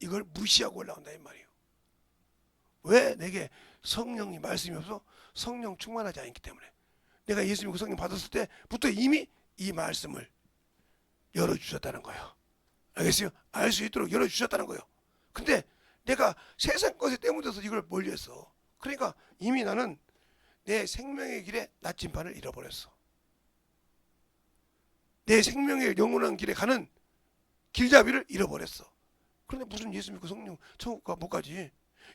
Speaker 1: 이걸 무시하고 올라온다 이 말이에요. 왜? 내게 성령이 말씀이 없어? 성령 충만하지 않기 때문에. 내가 예수 믿고 성령 받았을 때부터 이미 이 말씀을 열어주셨다는 거예요. 알겠어요? 알 수 있도록 열어주셨다는 거예요. 근데 내가 세상 것에 때묻어서 이걸 멀리했어. 그러니까 이미 나는 내 생명의 길에 나침반을 잃어버렸어. 내 생명의 영원한 길에 가는 길잡이를 잃어버렸어. 그런데 무슨 예수 믿고 성령 천국 못 가지.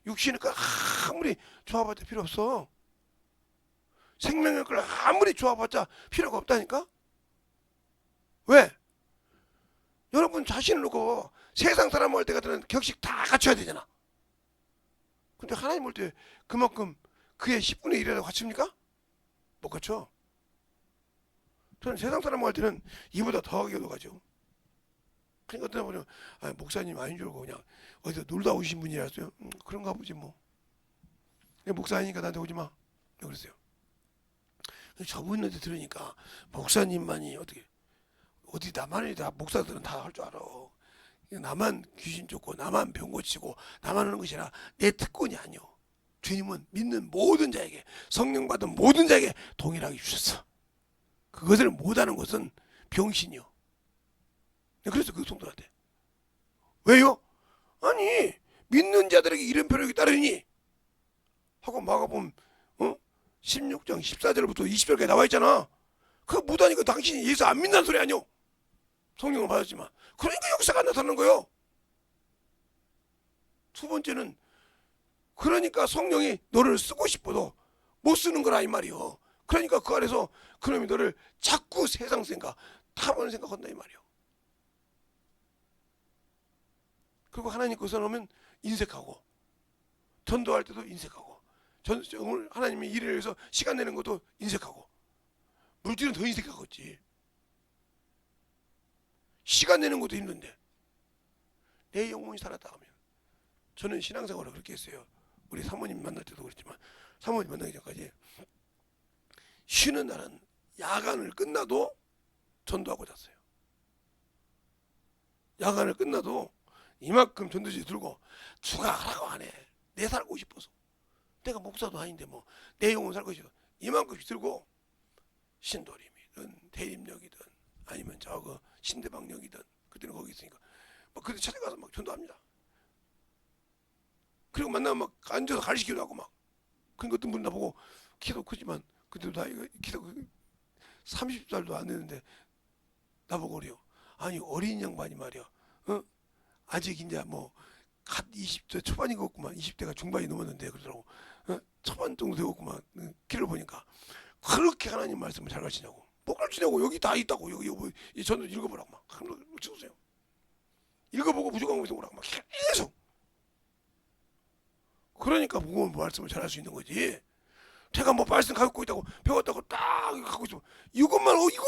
Speaker 1: 육신의 걸 아무리 좋아봤자 필요 없어. 생명의 걸 아무리 좋아봤자 필요가 없다니까. 왜? 여러분 자신을 놓고 세상 사람 할 때 같은 격식 다 갖춰야 되잖아. 근데 하나님 올 때 그만큼 그의 10분의 1이라도 갖춥니까? 못 갖춰. 저는 세상 사람 할 때는 이보다 더하게 가죠. 그러니까 어떤 분은 목사님 아닌 줄 알고 그냥 어디서 놀다 오신 분이라서요. 그런가 보지 뭐. 목사 아니니까 나한테 오지 마. 그랬어요. 저분한테 들으니까 목사님만이 어디 나만이 다 목사들은 다 할 줄 알아. 나만 귀신 쫓고 나만 병 고치고 나만 하는 것이 아니라 내 특권이 아니오. 주님은 믿는 모든 자에게 성령 받은 모든 자에게 동일하게 주셨어. 그것을 못하는 것은 병신이요. 그래서 그 성도한테 왜요? 아니 믿는 자들에게 이런 표력이 따르니 하고 마가복음 16장 14절부터 20절까지 나와 있잖아. 그거 못하니까 당신이 예수 안 믿는 소리 아니오. 성령을 받았지만 그러니까 역사가 안 나타나는 거예요. 두 번째는 그러니까 성령이 너를 쓰고 싶어도 못 쓰는 거라 이 말이요. 그러니까 그 안에서 그놈이 너를 자꾸 세상 생각 타보는 생각한다 이 말이요. 그리고 하나님 것을 하면 인색하고 전도할 때도 인색하고 오늘 하나님이 일을 위해서 시간 내는 것도 인색하고 물질은 더 인색하겠지. 시간 내는 것도 힘든데 내 영혼이 살았다 하면 저는 신앙생활을 그렇게 했어요. 우리 사모님 만날 때도 그랬지만 사모님 만나기 전까지 쉬는 날은 야간을 끝나도 전도하고 잤어요. 야간을 끝나도 이만큼 전도지 들고 누가 하라고 안 해. 내 살고 싶어서. 내가 목사도 아닌데 뭐 내 영혼 살고 싶어. 이만큼씩 들고 신도림이든 대림역이든 아니면 저거 신대방역이든 그때는 거기 있으니까 막 그때 찾아가서 막 전도합니다. 그리고 만나면 막 앉아서 가르치기도 하고 막 그러니까 어떤 분 나보고 키도 크지만 그때도 나 이거 키도 30살도 안 되는데 나보고 그래요. 아니 어린 양반이 말이야. 아직 이제 뭐 갓 20대 초반인 것 같구만. 20대가 중반이 넘었는데 그러더라고. 초반 정도 되었구만. 키를 보니까 그렇게 하나님 말씀을 잘 가르치냐고. 뭐 가르치냐고. 여기 다 있다고. 여기 이 전도 읽어보라고 막. 찍으세요. 읽어보고 부족한 거 있으라고 막 계속. 그러니까 무거운 말씀을 잘할 수 있는 거지. 제가 뭐 말씀 갖고 있다고 배웠다고 딱 갖고 있으면 이거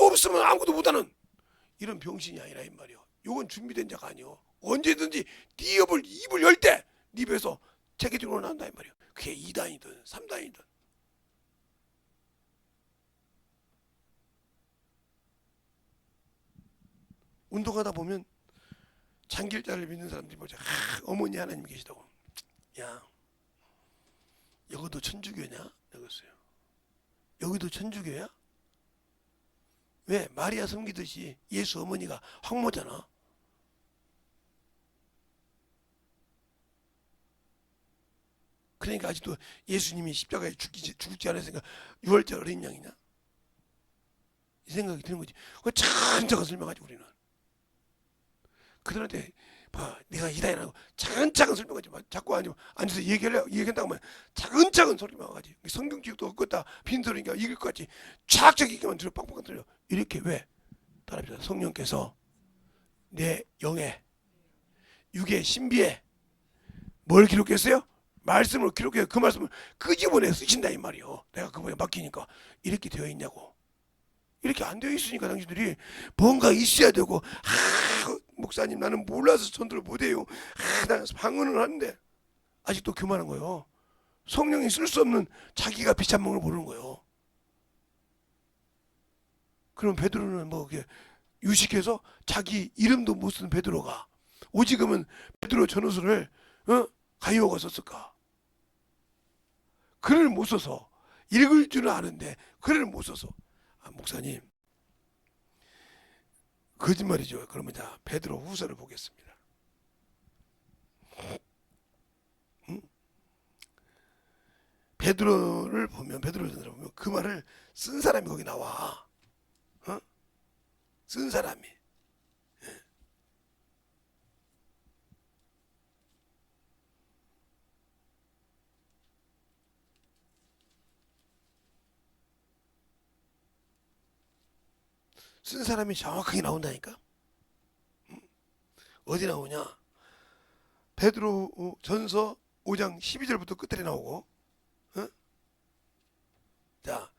Speaker 1: 없으면 아무것도 못하는 이런 병신이 아니라 이 말이요. 이건 준비된 자가 아니요. 언제든지 네 입을 열 때 네 입에서 체계적으로 나온다 이 말이요. 그게 2단이든 3단이든. 운동하다 보면 장길자를 믿는 사람들이 뭐죠. 어머니 하나님 계시다고. 야 여기도 천주교냐? 여기서요. 여기도 천주교야? 왜? 마리아 섬기듯이 예수 어머니가 황모잖아. 그러니까 아직도 예수님이 십자가에 죽지 않았으니까 유월절 어린 양이냐? 이 생각이 드는 거지. 그 차근차근 설명하지 우리는. 그들한테 봐, 내가 이다이라고 차근차근 설명하지 마. 자꾸 앉아서 얘기한다고 하면 차근차근 설명하지. 성경 지역도 없겠다. 빈소리니까 이길 것 같지. 쫙쫙 얘기만 들려 빡빡 들려. 이렇게 왜? 따라합시다. 성령께서 내 영에 육의 신비에 뭘 기록했어요? 말씀을 기록해서 그 말씀을 끄집어내 쓰신다 이 말이요. 내가 그거에 맡기니까 이렇게 되어 있냐고. 이렇게 안 되어 있으니까 당신들이 뭔가 있어야 되고 목사님 나는 몰라서 전도를 못해요. 나는 방언을 하는데 아직도 교만한 거예요. 성령이 쓸 수 없는 자기가 비참한 걸 모르는 거예요. 그럼 베드로는 뭐 이렇게 유식해서 자기 이름도 못 쓰는 베드로가 오지금은 베드로 전후서를 가이오가 썼을까? 글을 못 써서 읽을 줄은 아는데 글을 못 써서 목사님 거짓말이죠. 그러면 자 베드로 후서를 보겠습니다. 베드로를 보면 베드로전서를 보면 그 말을 쓴 사람이 거기 나와. 쓴 사람이. 쓴 사람이 정확하게 나온다니까. 어디 나오냐? 베드로 전서 5장 12절부터 끝에 나오고, 자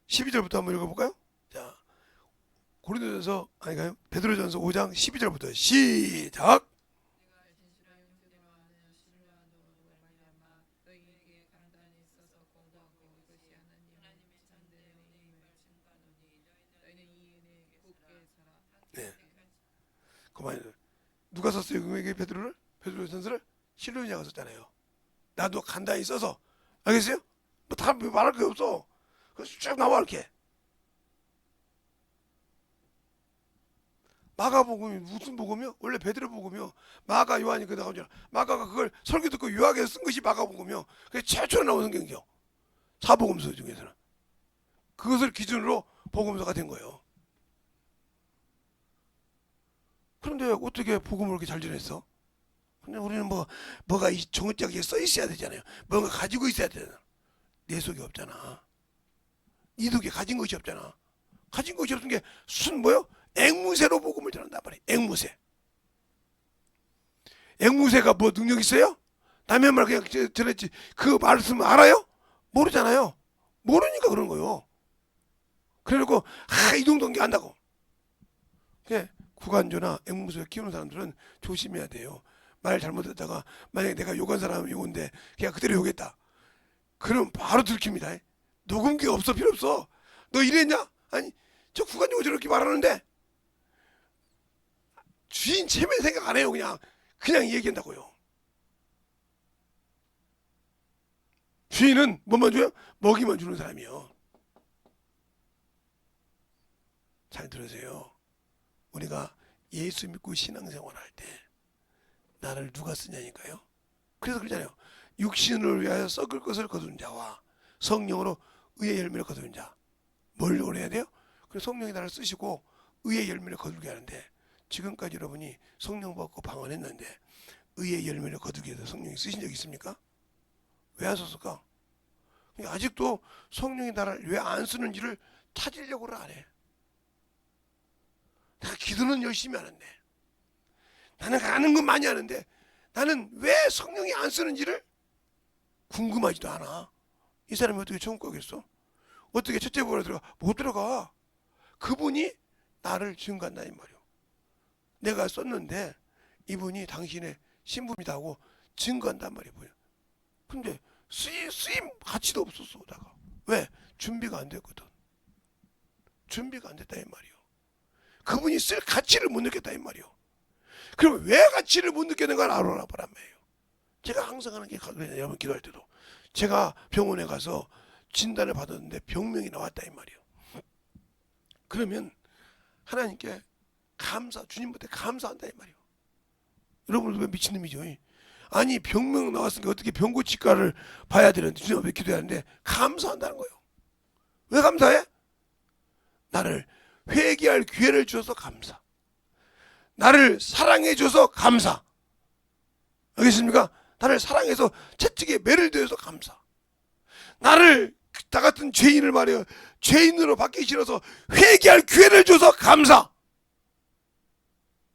Speaker 1: 12절부터 한번 읽어볼까요? 자 고린도전서 아니가요? 베드로전서 5장 12절부터 시작.
Speaker 2: 내가 진실한 형제들과 하는 신뢰한 도로 말미암아 너희에게 강단이 있어서 공부하고 이것이 하나님의 참된 은혜임을 증거하노니 너희는 이 은혜에 굳게 살아.
Speaker 1: 네. 그만 누가 썼어요? 그에게 베드로전서를 실로니아가 썼잖아요. 나도 간단히 써서 알겠어요? 뭐 다 말할 게 없어. 그래서 쭉 나와 이렇게. 마가복음이 무슨 복음이요? 원래 베드로복음이요. 마가 요한이 그 나오잖아. 마가가 그걸 설교 듣고 유학에서 쓴 것이 마가복음이요. 그게 최초로 나온 성경이요. 사복음서 중에서는 그것을 기준으로 복음서가 된 거예요. 그런데 어떻게 복음을 그렇게 잘 전했어? 근데 우리는 뭐가 이 정자기에 써 있어야 되잖아요. 뭔가 가지고 있어야 되잖아. 내 속에 없잖아. 이 속에 가진 것이 없잖아. 가진 것이 없은 게 뭐요? 앵무새로 복음을 전한단 말이에요. 앵무새. 앵무새가 뭐 능력 있어요? 남의 말 그냥 전했지. 그 말씀 알아요? 모르잖아요. 모르니까 그런 거요. 그래놓고 이 정도는 게 안다고. 구간조나 앵무새 키우는 사람들은 조심해야 돼요. 말 잘못했다가 만약에 내가 욕한 사람은 욕인데 그냥 그대로 욕했다. 그럼 바로 들킵니다. 녹음기 없어 필요 없어. 너 이랬냐? 아니 저 구간조가 저렇게 말하는데 주인 체면 생각 안 해요. 그냥 얘기한다고요. 주인은 뭐만 줘요? 먹이만 주는 사람이요. 잘 들으세요. 우리가 예수 믿고 신앙생활 할 때 나를 누가 쓰냐니까요. 그래서 그러잖아요. 육신을 위하여 썩을 것을 거두는 자와 성령으로 의의 열매를 거두는 자. 뭘 원해야 돼요? 그래서 성령이 나를 쓰시고 의의 열매를 거두게 하는데 지금까지 여러분이 성령 받고 방언했는데 의의 열매를 거두기 위해서 성령이 쓰신 적 있습니까? 왜 안 썼을까? 아직도 성령이 나를 왜 안 쓰는지를 찾으려고를 안 해. 내가 기도는 열심히 하는데 나는 아는 건 많이 하는데 나는 왜 성령이 안 쓰는지를 궁금하지도 않아. 이 사람이 어떻게 천국 가겠어? 어떻게 첫째 보러 들어가? 못 들어가. 그분이 나를 증거한다 이 말이요. 내가 썼는데 이분이 당신의 신부입니다 하고 증거한단 말이에요. 근데 쓰임 가치도 없었어. 내가. 왜? 준비가 안 됐거든. 준비가 안 됐다 이 말이요. 그분이 쓸 가치를 못 느꼈다 이 말이요. 그럼 왜 가치를 못 느끼는 걸 알아보란 말이에요. 제가 항상 하는 게 여러분 기도할 때도 제가 병원에 가서 진단을 받았는데 병명이 나왔다 이 말이에요. 그러면 하나님께 주님한테 감사한다 이 말이에요. 여러분들 왜 미친놈이죠? 아니 병명 나왔으니까 어떻게 병고치과를 봐야 되는데 주님 앞에 기도해야 하는데 감사한다는 거예요. 왜 감사해? 나를 회개할 기회를 주셔서 감사. 나를 사랑해 줘서 감사. 알겠습니까? 나를 사랑해서 채찍에 매를 대어서 감사. 나를 나 같은 죄인을 말이에요. 죄인으로 받기 싫어서 회개할 기회를 줘서 감사.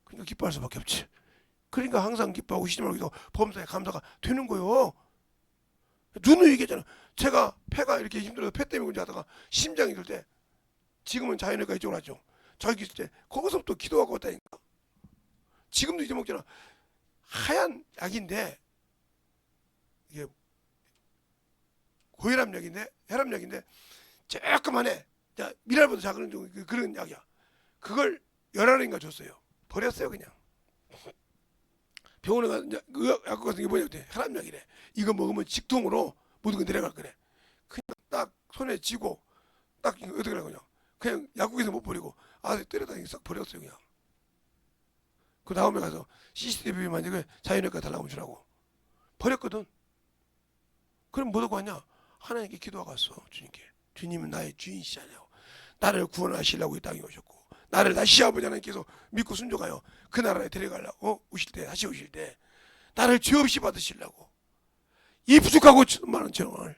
Speaker 1: 그러니까 기뻐할 수밖에 없지. 그러니까 항상 기뻐하고 시험을 기도 범사에 감사가 되는 거예요. 누누이 얘기했잖아. 제가 폐가 이렇게 힘들어서 폐 때문에 하다가 심장이 들 때 지금은 자연외과 이쪽으로 하죠. 저기 있을 때 거기서부터 기도하고 왔다니까. 지금도 이제 먹잖아. 하얀 약인데 이게 고혈압약인데 혈압약인데 조그만해. 미랄보다 작은 그런 약이야. 그걸 11알인가 줬어요. 버렸어요 그냥. 병원에 가서 약 같은 게 뭐냐? 혈압약이래. 이거 먹으면 직통으로 모든 거 내려갈 거래. 그냥 딱 손에 쥐고 딱 어떻게 하냐? 그냥 약국에서 못 버리고 때려다니기 싹 버렸어요 그냥. 그 다음에 가서 CCTV만 이거 자연외과 달라고 주라고 버렸거든. 그럼 뭐 하고 왔냐? 하나님께 기도하고 왔어. 주님께. 주님은 나의 주인이시잖아요. 나를 구원하시려고 이 땅에 오셨고 나를 다시 아버지 하나님께서 믿고 순종하여 그 나라에 데려가려고 오실 때 다시 오실 때 나를 죄 없이 받으시려고 이 부족하고 많은 정을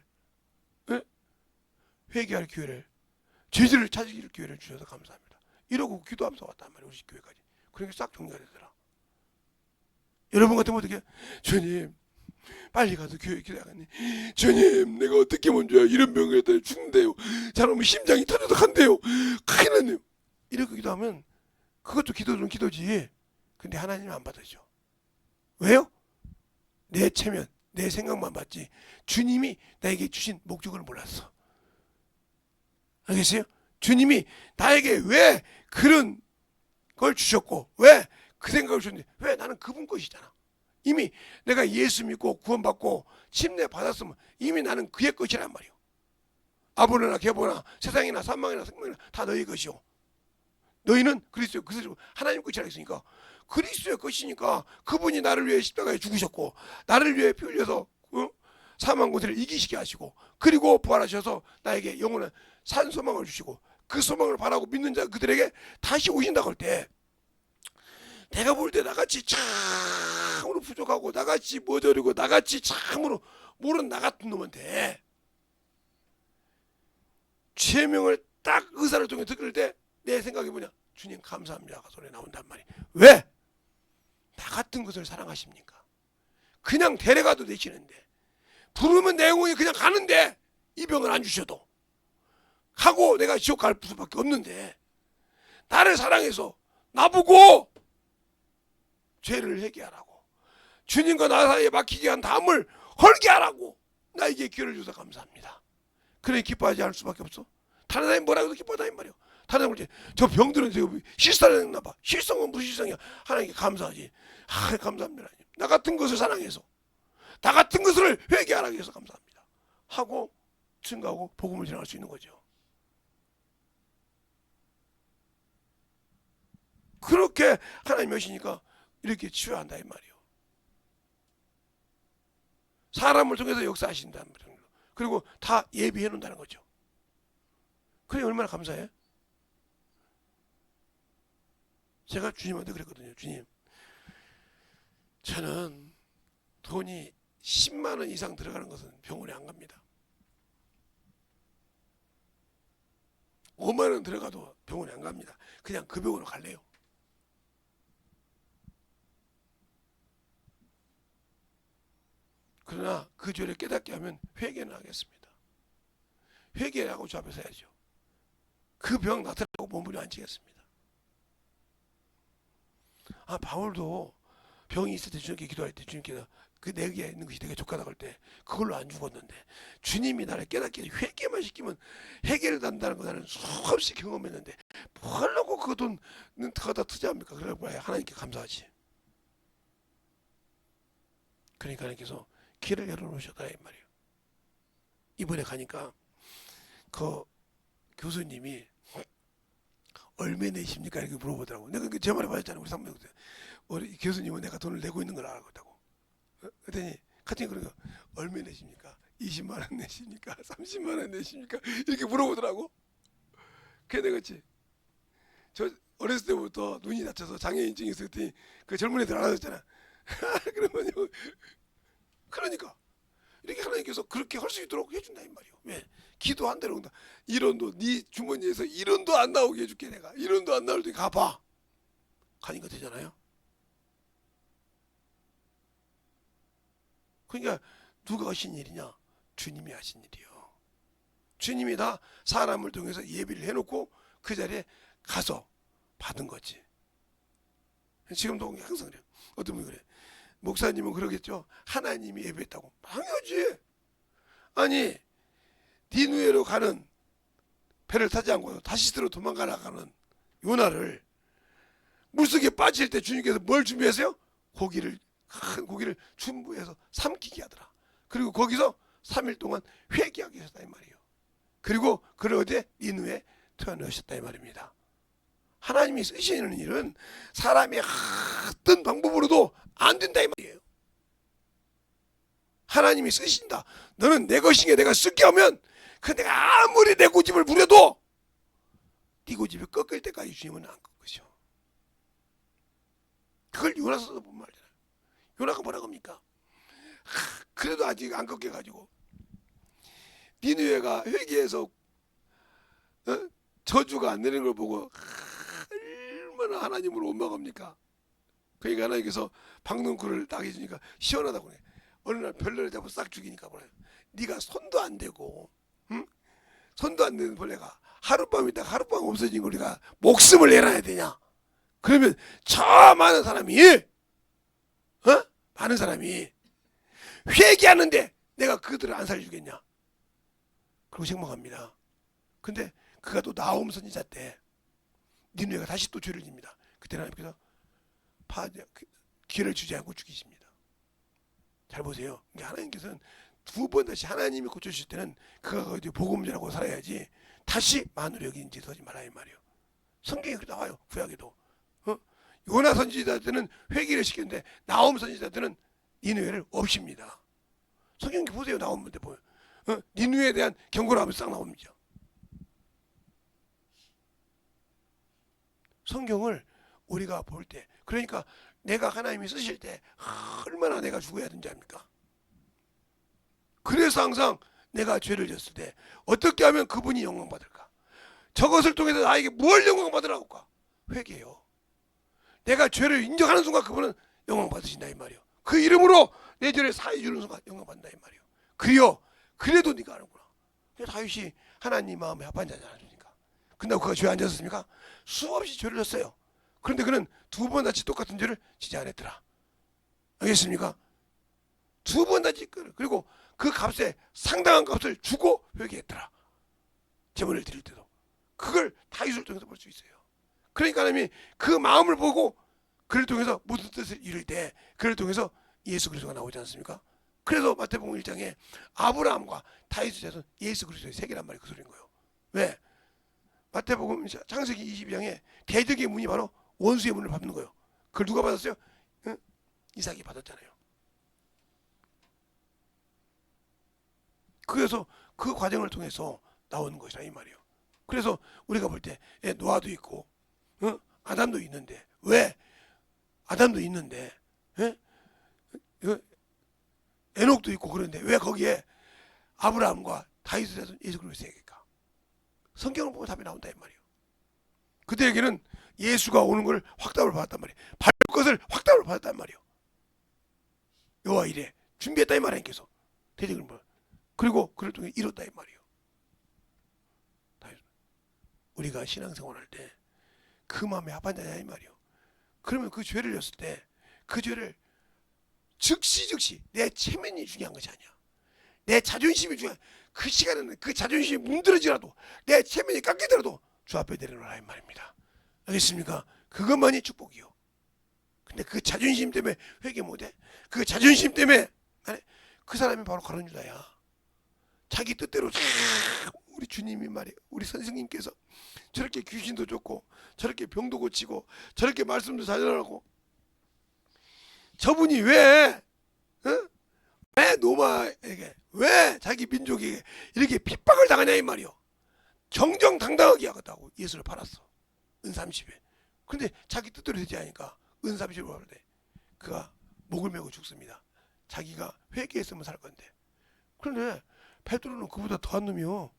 Speaker 1: 회개할 기회를 죄를 찾을 기회를 주셔서 감사합니다. 이러고 기도하면서 왔단 말이에요. 우리 교회까지. 그러니까 싹 정리가 되더라. 여러분 같으면 어떻게? 주님 빨리 가서 교회 기도하겠네. 주님 내가 어떻게 먼저야 이런 병에 따라 죽는데요. 잘하면 심장이 터져서 간대요. 큰일 났네요. 이렇게 기도하면 그것도 기도는 기도지. 근데 하나님은 안 받으죠. 왜요? 내 체면 내 생각만 받지 주님이 나에게 주신 목적을 몰랐어. 알겠어요? 주님이 나에게 왜 그런 걸 주셨고 왜 그 생각을 주셨는데 왜 나는 그분 것이잖아. 이미 내가 예수 믿고 구원받고 침례 받았으면 이미 나는 그의 것이란 말이오. 아보나 개보나 세상이나 사망이나 생명이나 다 너희 것이오. 너희는 그리스도의 것이고 하나님 것이라 했으니까 그리스도의 것이니까 그분이 나를 위해 십자가에 죽으셨고 나를 위해 피 흘려서 사망 권세를 이기시게 하시고 그리고 부활하셔서 나에게 영원한 산 소망을 주시고 그 소망을 바라고 믿는 자 그들에게 다시 오신다고 할 때 내가 볼 때 나같이 참으로 부족하고 나같이 모자르고 나같이 참으로 모르는 나 같은 놈한테 죄명을 딱 의사를 통해 들을 때 내 생각이 뭐냐? 주님 감사합니다가 소리 나온단 말이에요. 왜? 나 같은 것을 사랑하십니까? 그냥 데려가도 되시는데 부르면 내 영혼이 그냥 가는데 이 병을 안 주셔도 하고 내가 지옥 갈 수밖에 없는데 나를 사랑해서 나보고 죄를 회개하라고 주님과 나 사이에 막히게 한 담을 헐게 하라고 나에게 기회를 주셔서 감사합니다. 그래 기뻐하지 않을 수밖에 없어. 다른 사람이 뭐라고 해도 기뻐하다 이 말이야. 다른 사람은 저 병들은 실수를 했나 봐. 실성은 무슨 실성이야. 하나님께 감사하지. 감사합니다. 나 같은 것을 사랑해서 나 같은 것을 회개하라고 해서 감사합니다. 하고 증거하고 복음을 전할 수 있는 거죠. 그렇게 하나님이 하시니까 이렇게 치유한다 이 말이에요. 사람을 통해서 역사하신다는 거죠. 그리고 다 예비해 놓는다는 거죠. 그래 얼마나 감사해? 제가 주님한테 그랬거든요. 주님, 저는 돈이 10만 원 이상 들어가는 것은 병원에 안 갑니다. 5만 원 들어가도 병원에 안 갑니다. 그냥 그 병원으로 갈래요. 그러나 그 죄를 깨닫게 하면 회개는 하겠습니다. 회개하고 주 앞에 서야죠. 그 병 나타나고 몸부림 앉히겠습니다. 바울도 병이 있을 때 주님께 기도할 때 주님께서 그 내게 있는 것이 내게 족하다고 할 때 그걸로 안 죽었는데 주님이 나를 깨닫게 회개만 시키면 해결을 한다는 거 나는 수없이 경험했는데 뭘 놓고 그 돈 갖다 투자합니까? 그러고 하나님께 감사하지. 그러니까 하나님께서 길을 열어놓으셨다 이 말이에요. 이번에 가니까 그 교수님이 얼마 내십니까 이렇게 물어보더라고. 내가 제 말에 맞았잖아. 우리 상무 우리 교수님은 내가 돈을 내고 있는 걸 알았다고. 그랬더니 같은 그러니까 얼마 내십니까? 20만 원 내십니까? 30만 원 내십니까? 이렇게 물어보더라고. 그래 내가 그랬지. 저 어렸을 때부터 눈이 다쳐서 장애인증이 있었더니 그 젊은 애들 알아줬잖아. 그러면 그러니까 이렇게 하나님께서 그렇게 할 수 있도록 해준다 이 말이요. 왜? 기도한 대로 온다. 1원도 네 주머니에서 1원도 안 나오게 해줄게 내가. 1원도 안 나올 때 가봐. 가니까 되잖아요. 그러니까 누가 하신 일이냐? 주님이 하신 일이요. 주님이 다 사람을 통해서 예비를 해놓고 그 자리에 가서 받은 거지. 지금도 항상 그래요. 어떤 분이 그래. 목사님은 그러겠죠. 하나님이 예배했다고. 당연하지. 아니 니누에로 가는 배를 타지 않고 다시스로 도망가라가는 요나를 물속에 빠질 때 주님께서 뭘 준비하세요? 큰 고기를 준비해서 삼키게 하더라. 그리고 거기서 3일 동안 회개하게 하셨다 이 말이에요. 그리고 그를 어디에 니누에 태워넣으셨다 이 말입니다. 하나님이 쓰시는 일은 사람이 어떤 방법으로도 안 된다 이 말이에요. 하나님이 쓰신다. 너는 내 것이게 내가 쓸게 하면 그 내가 아무리 내 고집을 부려도 네 고집을 꺾을 때까지 주님은 안 꺾으셔. 그걸 요나서도 본 말이잖아요. 요나가 뭐라고 합니까? 그래도 아직 안 꺾여가지고 니느웨가 회개해서 저주가 안 되는 걸 보고 얼마나 하나님을 원망합니까? 그러니까 하나님께서 박능쿨을 딱 해주니까 시원하다고 그래. 어느 날 벌레를 잡고 싹 죽이니까 뭐래. 네가 손도 안 대고 응? 손도 안 되는 벌레가 하룻밤 있다가 하룻밤 없어진 걸 우리가 목숨을 내놔야 되냐? 그러면 저 많은 사람이 많은 사람이 회개하는데 내가 그들을 안 살려주겠냐? 그리고 생각합니다. 근데 그가 또 나홈 선지자 때 니느웨가 다시 또 죄를 집니다. 그때 하나님께서 기회를 주지 않고 죽이십니다. 잘 보세요. 하나님께서는 두 번 다시 하나님이 고쳐주실 때는 그가 어디 복음자라고 살아야지 다시 만으로 여긴 짓 하지 말라 이 말이에요. 성경에 그렇게 나와요. 구약에도. 요나 선지자 때는 회개를 시켰는데 나홈 선지자 때는 니느웨를 없입니다. 성경 보세요. 나오면 돼 보여. 니느웨에 대한 경고를 하면 싹 나옵니다. 성경을 우리가 볼 때 그러니까 내가 하나님이 쓰실 때 얼마나 내가 죽어야 되는지 압니까? 그래서 항상 내가 죄를 졌을 때 어떻게 하면 그분이 영광받을까? 저것을 통해서 나에게 뭘 영광받으라고 할까? 회개요. 내가 죄를 인정하는 순간 그분은 영광받으신다 이 말이요. 그 이름으로 내 죄를 사해 주는 순간 영광받는다 이 말이요. 그리요. 그래도 네가 아는구나. 다윗이 하나님 마음에 합한 자지 않습니까? 근데 그가 죄 안 졌습니까? 수없이 죄를 졌어요. 그런데 그는 두 번 다시 똑같은 죄를 지지 않았더라. 알겠습니까? 두 번 다시 그리고 그 값에 상당한 값을 주고 회개했더라. 제물을 드릴 때도 그걸 다윗을 통해서 볼 수 있어요. 그러니까 하나님이 그 마음을 보고 그를 통해서 무슨 뜻을 이룰 때 그를 통해서 예수 그리스도가 나오지 않습니까? 그래서 마태복음 1장에 아브라함과 다윗의 자손 예수 그리스도의 세계란 말이 그 소리인 거예요. 왜? 마태복음 창세기 22장에 대적의 문이 바로 원수의 문을 밟는 거예요. 그걸 누가 받았어요? 이삭이 받았잖아요. 그래서 그 과정을 통해서 나오는 것이라 이 말이에요. 그래서 우리가 볼 때 노아도 있고 아담도 있는데 왜? 아담도 있는데 에녹도 있고 그런데 왜 거기에 아브라함과 다윗의 자손 예수 그리스도의 세계일까? 성경을 보면 답이 나온다 이 말이에요. 그들에게는 예수가 오는 걸 확답을 받았단 말이에요. 밟을 것을 확답을 받았단 말이에요. 여호와 이래 준비했다 이 말이에요. 계속 대적을 뭐 그리고 그를 통해 이뤘다 이 말이에요. 우리가 신앙생활할 때 그 마음에 합한 자냐 이 말이에요. 그러면 그 죄를 졌을 때 그 죄를 즉시 내 체면이 중요한 것이 아니야. 내 자존심이 중요한 그 시간에는 그 자존심이 문드러지라도 내 체면이 깎이더라도 주 앞에 내려놓으라 이 말입니다. 알겠습니까? 그것만이 축복이요. 근데 그 자존심 때문에 회개 못해? 그 자존심 때문에 그 사람이 바로 가룟 유다야. 자기 뜻대로 우리 주님이 말이에요. 우리 선생님께서 저렇게 귀신도 쫓고 저렇게 병도 고치고 저렇게 말씀도 잘전하고 저분이 왜 왜 노마에게 왜 자기 민족에게 이렇게 핍박을 당하냐 이 말이요. 정정당당하게 하겠다고 예수를 팔았어. 은 30에. 근데 자기 뜻대로 되지 않으니까 은 30을 받는데 그가 목을 메고 죽습니다. 자기가 회개했으면 살 건데. 그런데 베드로는 그보다 더한 놈이요.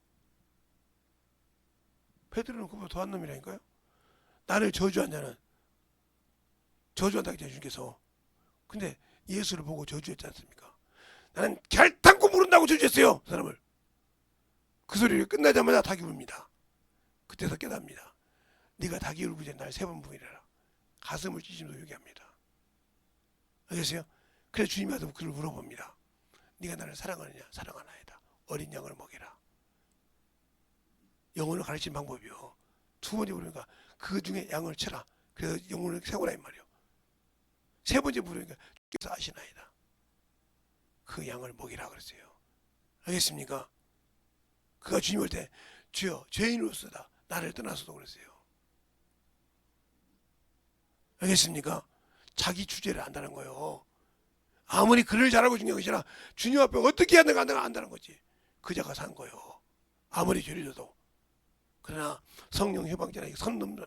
Speaker 1: 베드로는 그보다 더한 놈이라니까요. 나를 저주한 자는 저주한다 했잖아요, 주님께서. 근데 예수를 보고 저주했지 않습니까? 나는 결탄코 모른다고 저주했어요, 그 사람을. 그 소리를 끝나자마자 닭이 웁니다. 그때서 깨닫습니다. 네가 닭이 울기 전에 날 3번 부인해라. 가슴을 찢으면서 얘기합니다. 알겠어요? 그래서 주님이 와서 그를 물어봅니다. 네가 나를 사랑하느냐? 사랑하나이다. 어린 양을 먹이라. 영혼을 가르치는 방법이요. 2번째 부르니까 그 중에 양을 쳐라. 그래서 영혼을 세우라 이 말이요. 3번째 부르니까 주께서 아시나이다. 그 양을 먹이라 그랬어요. 알겠습니까? 그가 주님 올 때 주여 죄인으로서다 나를 떠나서도 그랬어요. 알겠습니까? 자기 주제를 안다는 거예요. 아무리 글을 잘하고 중요한 것이 아니라 주님 앞에 어떻게 해야 되는가 안다는 거지. 그 자가 산 거예요. 아무리 죄를 져도. 그러나 성령 해방자에게 선 넘는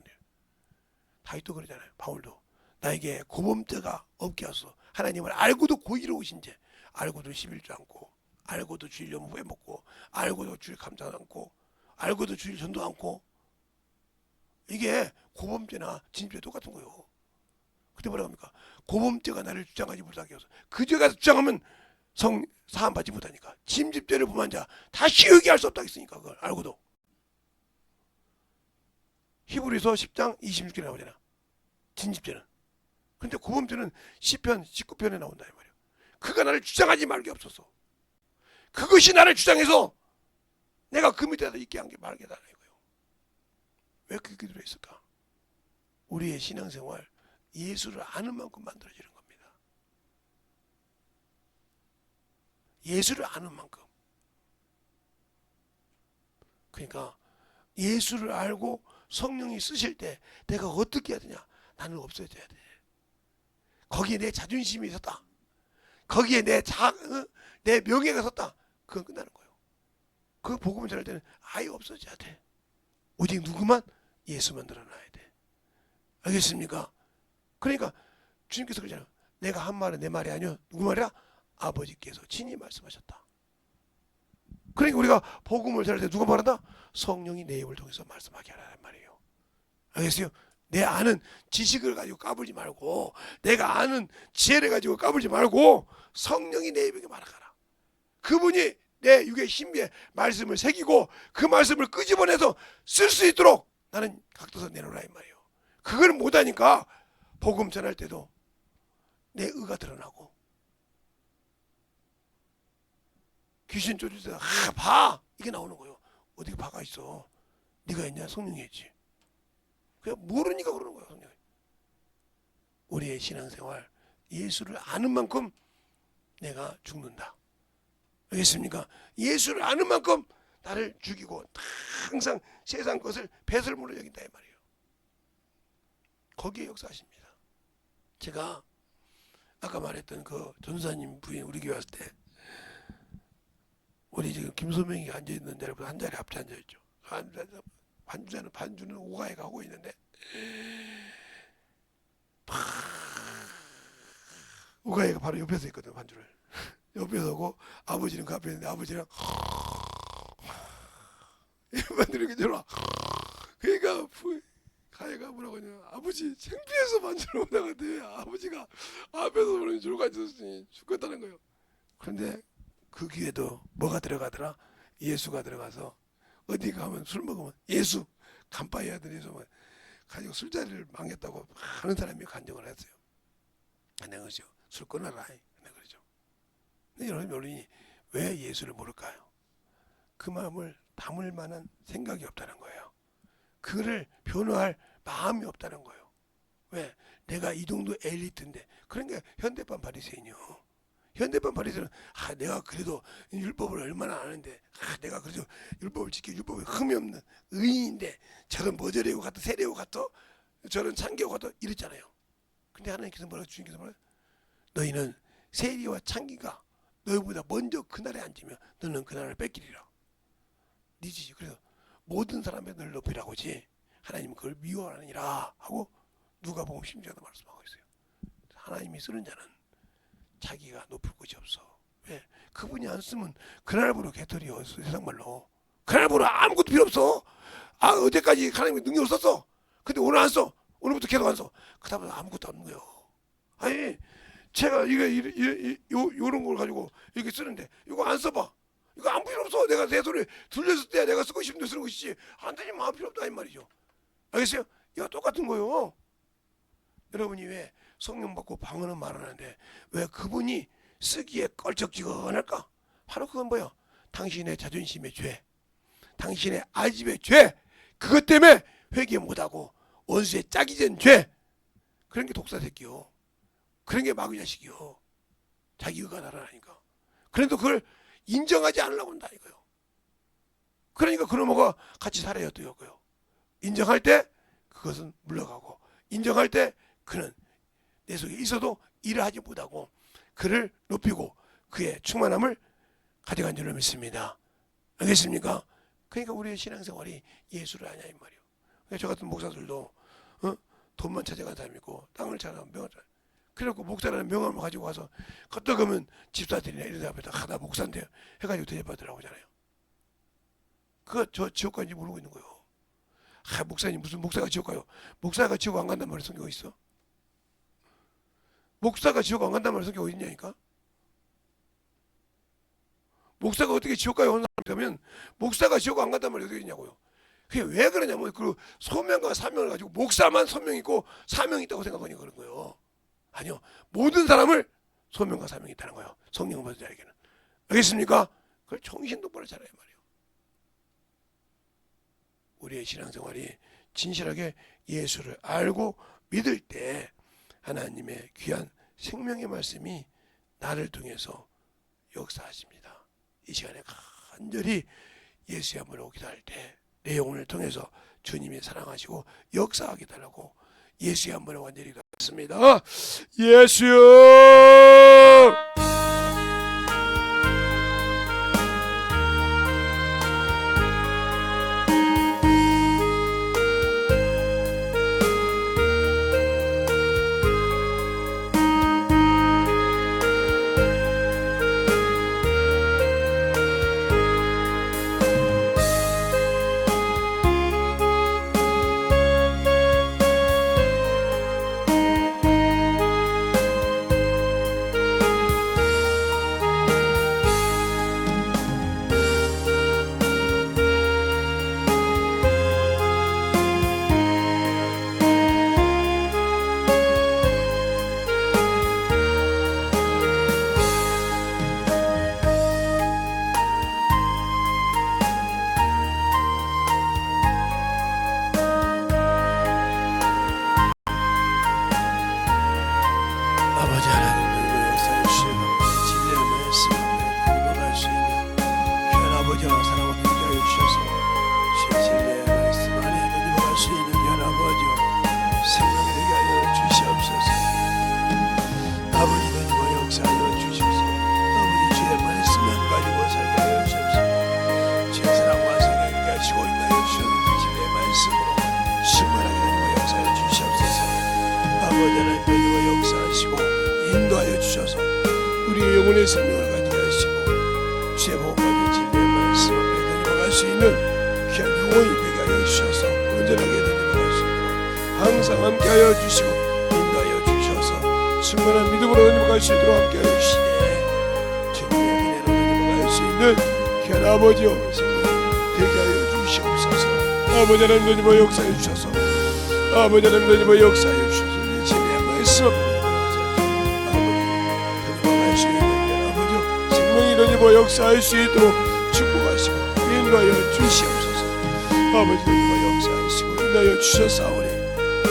Speaker 1: 다윗도 그러잖아요. 바울도 나에게 고범죄가 없게 하소서. 하나님을 알고도 고의로우신 죄, 알고도 11조 않고, 알고도 주일 염소 해먹고, 알고도 주일 감사 않고, 알고도 주일 전도 않고. 이게 고범죄나 진죄 똑같은 거예요. 그때 뭐라고 합니까? 고범죄가 나를 주장하지 못하게 해서 그 죄가 주장하면 성 사함 받지 못하니까 침집죄를 범한 자 다시 회개할 수 없다 했으니까 그걸 알고도. 히브리서 10장 26절에 나오잖아. 진집죄는. 그런데 고범죄는 시편 19편에 나온다 이 말이야. 그가 나를 주장하지 말게 없어서. 그것이 나를 주장해서 내가 그 밑에다 있게 한 게 말게 달라 이거예요. 왜 그렇게 들어있을까? 우리의 신앙생활 예수를 아는 만큼 만들어지는 겁니다. 예수를 아는 만큼. 그러니까 예수를 알고 성령이 쓰실 때 내가 어떻게 해야 되냐? 나는 없어져야 돼. 거기에 내 자존심이 섰다. 거기에 내 명예가 섰다. 그건 끝나는 거예요. 그 복음을 전할 때는 아예 없어져야 돼. 오직 누구만? 예수만 드러나야 돼. 알겠습니까? 그러니까 주님께서 그러잖아요. 내가 한 말은 내 말이 아니요. 누구 말이야? 아버지께서 친히 말씀하셨다. 그러니까 우리가 복음을 전할 때 누가 말한다? 성령이 내 입을 통해서 말씀하게 하라는 말이에요. 알겠어요? 내 아는 지식을 가지고 까불지 말고 내가 아는 지혜를 가지고 까불지 말고 성령이 내 입에게 말하라. 그분이 내 육의 신비에 말씀을 새기고 그 말씀을 끄집어내서 쓸 수 있도록 나는 각도서 내놓으라 이 말이에요. 그걸 못하니까 복음 전할 때도 내 의가 드러나고 귀신 쫓을 때도 봐! 이게 나오는 거예요. 어디 봐가 있어. 네가 있냐? 성령이 있지. 그냥 모르니까 그러는 거예요. 성령이. 우리의 신앙생활 예수를 아는 만큼 내가 죽는다. 알겠습니까? 예수를 아는 만큼 나를 죽이고 항상 세상 것을 배설물로 여긴다 이 말이에요. 거기에 역사하십니다. 제가 아까 말했던 그 전사님 부인 우리 교회 왔을 때 우리 지금 김소명이 앉아있는 자리보다 한 자리 앞에 앉아있죠. 반주는 오가에 가고 있는데 오가이가 바로 옆에서 있거든. 반주를 옆에 서고 아버지는 그 앞에 있는데 아버지랑 반주를 이렇게 와. 그러니까 가해가 뭐라고 하냐. 아버지 창피해서 반주를 못하는데 아버지가 앞에서 그러니 줄고 앉았으니 죽겠다는 거예요. 그런데 그 귀에도 뭐가 들어가더라? 예수가 들어가서 어디 가면 술 먹으면 예수 간파해 하더니 예수 가지고 술자리를 망했다고 하는 사람이 간증을 했어요. 내가 그러죠. 술 끊어라. 내가 그러죠. 근데 여러분이 왜 예수를 모를까요? 그 마음을 담을 만한 생각이 없다는 거예요. 그를 변호할 마음이 없다는 거예요. 왜? 내가 이 정도 엘리트인데. 그러니까 현대판 바리새인이요. 현대판 바리새인은 내가 그래도 율법을 얼마나 아는데 내가 그래도 율법을 지켜 율법에 흠이 없는 의인인데 저런 머저리고 같아 세례고 같아 저런 창기고 같아 이랬잖아요. 근데 하나님께서 뭐라고 주님께서 뭐라 너희는 세리와 창기가 너희보다 먼저 그날에 앉으면 너는 그날을 뺏기리라. 니지지. 그래서 모든 사람의 너를 높이라고지 하나님은 그걸 미워하느니라 하고 누가복음 10장에도 말씀하고 있어요. 하나님이 쓰는 자는 자기가 높일 곳이 없어. 왜? 그분이 안 쓰면 그날부로 개털이요. 세상말로 그날부로 아무것도 필요 없어. 어제까지 하나님이 능력을 썼어. 근데 오늘 안 써. 오늘부터 계속 안 써. 그다음부터 아무것도 없는 거예요. 아니 제가 요런 걸 가지고 이렇게 쓰는데 이거 안 써봐. 이거 아무 필요 없어. 내가 내 손에 들렸을 때 내가 쓰고 싶은데 쓰는 것이지 안 되면 아무 필요 없다 이 말이죠. 알겠어요? 이거 똑같은 거예요. 여러분이 왜 성령 받고 방언은 말하는데 왜 그분이 쓰기에 껄쩍지근할까? 바로 그건 뭐야? 당신의 자존심의 죄, 당신의 아집의 죄, 그것 때문에 회개 못하고 원수의 짝이 된 죄, 그런 게 독사 새끼요. 그런 게 마귀 자식이요. 자기 의가 나라니까. 그래도 그걸 인정하지 않으려고 한다 이거요. 그러니까 그놈과 같이 살아야 되고요. 인정할 때 그것은 물러가고, 인정할 때 그는 내 속에 있어도 일을 하지 못하고 그를 높이고 그의 충만함을 가져간 줄로 믿습니다. 알겠습니까? 그러니까 우리의 신앙생활이 예수를 아냐 이 말이에요. 그러니까 저 같은 목사들도 돈만 찾아간 사람이 있고 땅을 찾아간 명을 그래갖고 목사라는 명함을 가지고 와서 걷다 가면 집사들이나 이런 앞에다 하다 목사인데 해가지고 대접받으라고 하잖아요. 그거 저 지옥 가는지 모르고 있는 거예요. 목사님 무슨 목사가 지옥 가요? 목사가 지옥 안 간단 말이 성경에 있어? 목사가 지옥 안 간단 말이 성경에 어디 있냐니까? 목사가 어떻게 지옥 가요? 하는 사람이라면 목사가 지옥 안 간단 말이 어디 있냐고요. 그게 왜 그러냐면 그 소명과 사명을 가지고 목사만 소명이 있고 사명이 있다고 생각하니 그런 거예요. 아니요. 모든 사람을 소명과 사명이 있다는 거예요. 성령을 받은 자에게는. 알겠습니까? 그걸 정신 똑바로 잘해야 말이에요. 우리의 신앙생활이 진실하게 예수를 알고 믿을 때 하나님의 귀한 생명의 말씀이 나를 통해서 역사하십니다. 이 시간에 간절히 예수의 한번 기도할 때 내 영혼을 통해서 주님이 사랑하시고 역사하게 달라고 예수의 한번 완전히 기도하겠습니다. 예수여! 아버지 하나님 그리고 역사해 주시고 진리의 말씀을 행복할 수 있는 귀한 아버지와 사랑을 되게 하여 주셔서 진리의 말씀 안에 행복할 수 있는 귀한 아버지와 생명 되게 하여 주시옵소서. 아버지 되고 역사하여 주셔서 아버지 주의 말씀만 가지고 살게 하여 주옵소서. 주의 사랑과 성령 있게 하시고 있다 하여 주셔서 진리의 말씀으로 충만하게 되고 역사하여 주시옵소서. 아버지 하나님 되고 역사하시고 인도하여 주셔서 우리의 영혼의 생명을 가지게 하시고 주의 복음과 진리의 말씀 앞에 다니어갈 수 있는 귀한 영혼이 되게 하여 주셔서 온전하게 다니어갈 수 있도록 항상 함께하여 주시고 인도하여 주셔서 충만한 믿음으로 다니어갈 수 있도록 함께하여 주시네. 주님의 은혜로 다니어갈 수 있는 귀한 아버지여 생명이 되게 하여 주시옵소서. 아버지 하나님 다니어 역사해 주셔서 아버지 하나님 다니어 역사해 주셔서 진리의 말씀 앞에 뭐 역사할 수 있도록 축복하시고 인도하여 주시옵소서. 아버지 하나님 역사하시고 인도하여 주셨사오니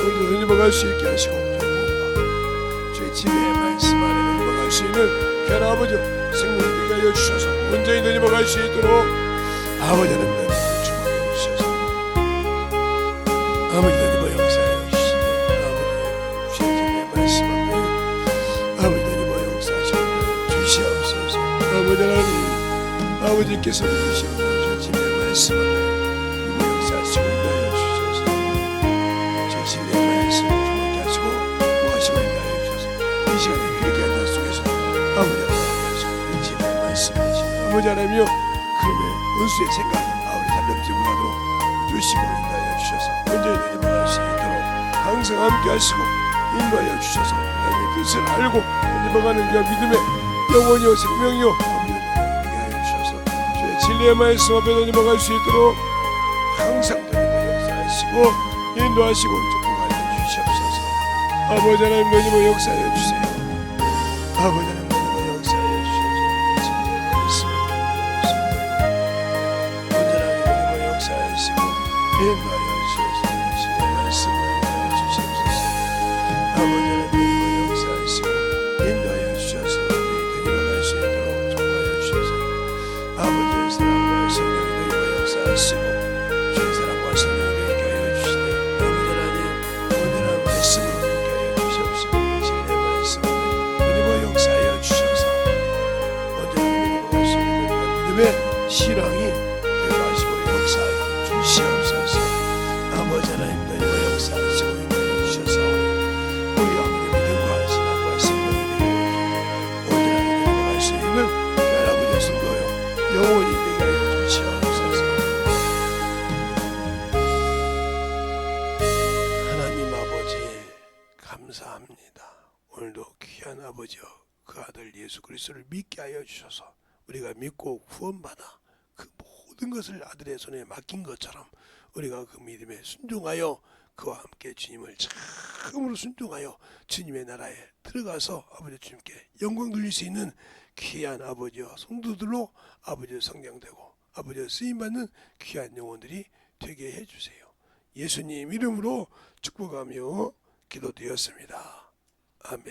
Speaker 1: 오늘도 넘어갈 수 있게 하시고 주의 복음과 주의 지혜의 말씀 안에 넘어갈 수 있는 귀한 귀한 아버지 생명을 되게 하여 주셔서 온전히 되어갈 수 있도록 아버지 하나님 축복해 주셔서 아버지 하나님 역사하여 주시네. 아버지 주의 말씀 앞에 아버지 하나님 역사하시고 주시옵소서. 아버지 하나님 아버지께서 주시는 주님의 말씀 앞에 역사하시고 인도하여 주셔서 제 진리의 말씀 주목케 하시고 무엇이고 인도하여 주셔서 이 시간에 회개한 날 속에서 아버지 하나님 진리의 말씀이시네. 아버지 하나님이여 그러면 은수의 생각이 아버지 달렵지 못하도록 주시고 인도하여 주셔서 언제나 임할 수 있도록 항상 함께 하시고 인도하여 주셔서 하나님의 뜻을 알고 임하가는 그 믿음의 영혼이요 생명이요 아버지 하나님 하여 주셔서 주의 진리의 말씀 앞에 임할 수 있도록 항상 하나님 역사하시고 인도하시고 축복하여 주시옵소서. 아버지 하나님 너희만 역사하여 주세요. 아버지 하나님 너희만 역사하여 주셔서 진리의 말씀을 역사하시고 인도하여 주셔서 주의 말씀을 인도하여 주시옵소서. 아버지 하나님 역사하시고 인도하여 주셔서 우리 되어갈 수 있도록 축복하여 주셔서 아버지의 사랑과 성령의 너희와 역사하시고 주의 사랑과 성령을 있게 하여 주시네. 아버지 하나님 온전한 말씀으로 있게 하여 주시옵시고 진리의 말씀을 너희와 역사하여 주셔서 온전한 믿음을 수 있는 믿음의 신앙이 역사하여 주시옵소서. 아버지 하나님 너희와 역사하시고 인도하여 주셔서 우리 아버지 믿음과 신앙과 생명이 되게 온전하게 되어갈 수 있는 아버지의 성도요 영원히 되게 하여 주시옵소서. 하나님 아버지 감사합니다. 오늘도 귀한 아버지여 그 아들 예수 그리스도를 믿게 하여 주셔서 우리가 믿고 구원받아 그 모든 것을 아들의 손에 맡긴 것처럼 우리가 그 믿음에 순종하여 그와 함께 주님을 참으로 순종하여 주님의 나라에 들어가서 아버지 주님께 영광 돌릴 수 있는 귀한 아버지와 성도들로 아버지 성장되고 아버지 쓰임받는 귀한 영혼들이 되게 해주세요. 예수님 이름으로 축복하며 기도드렸습니다. 아멘.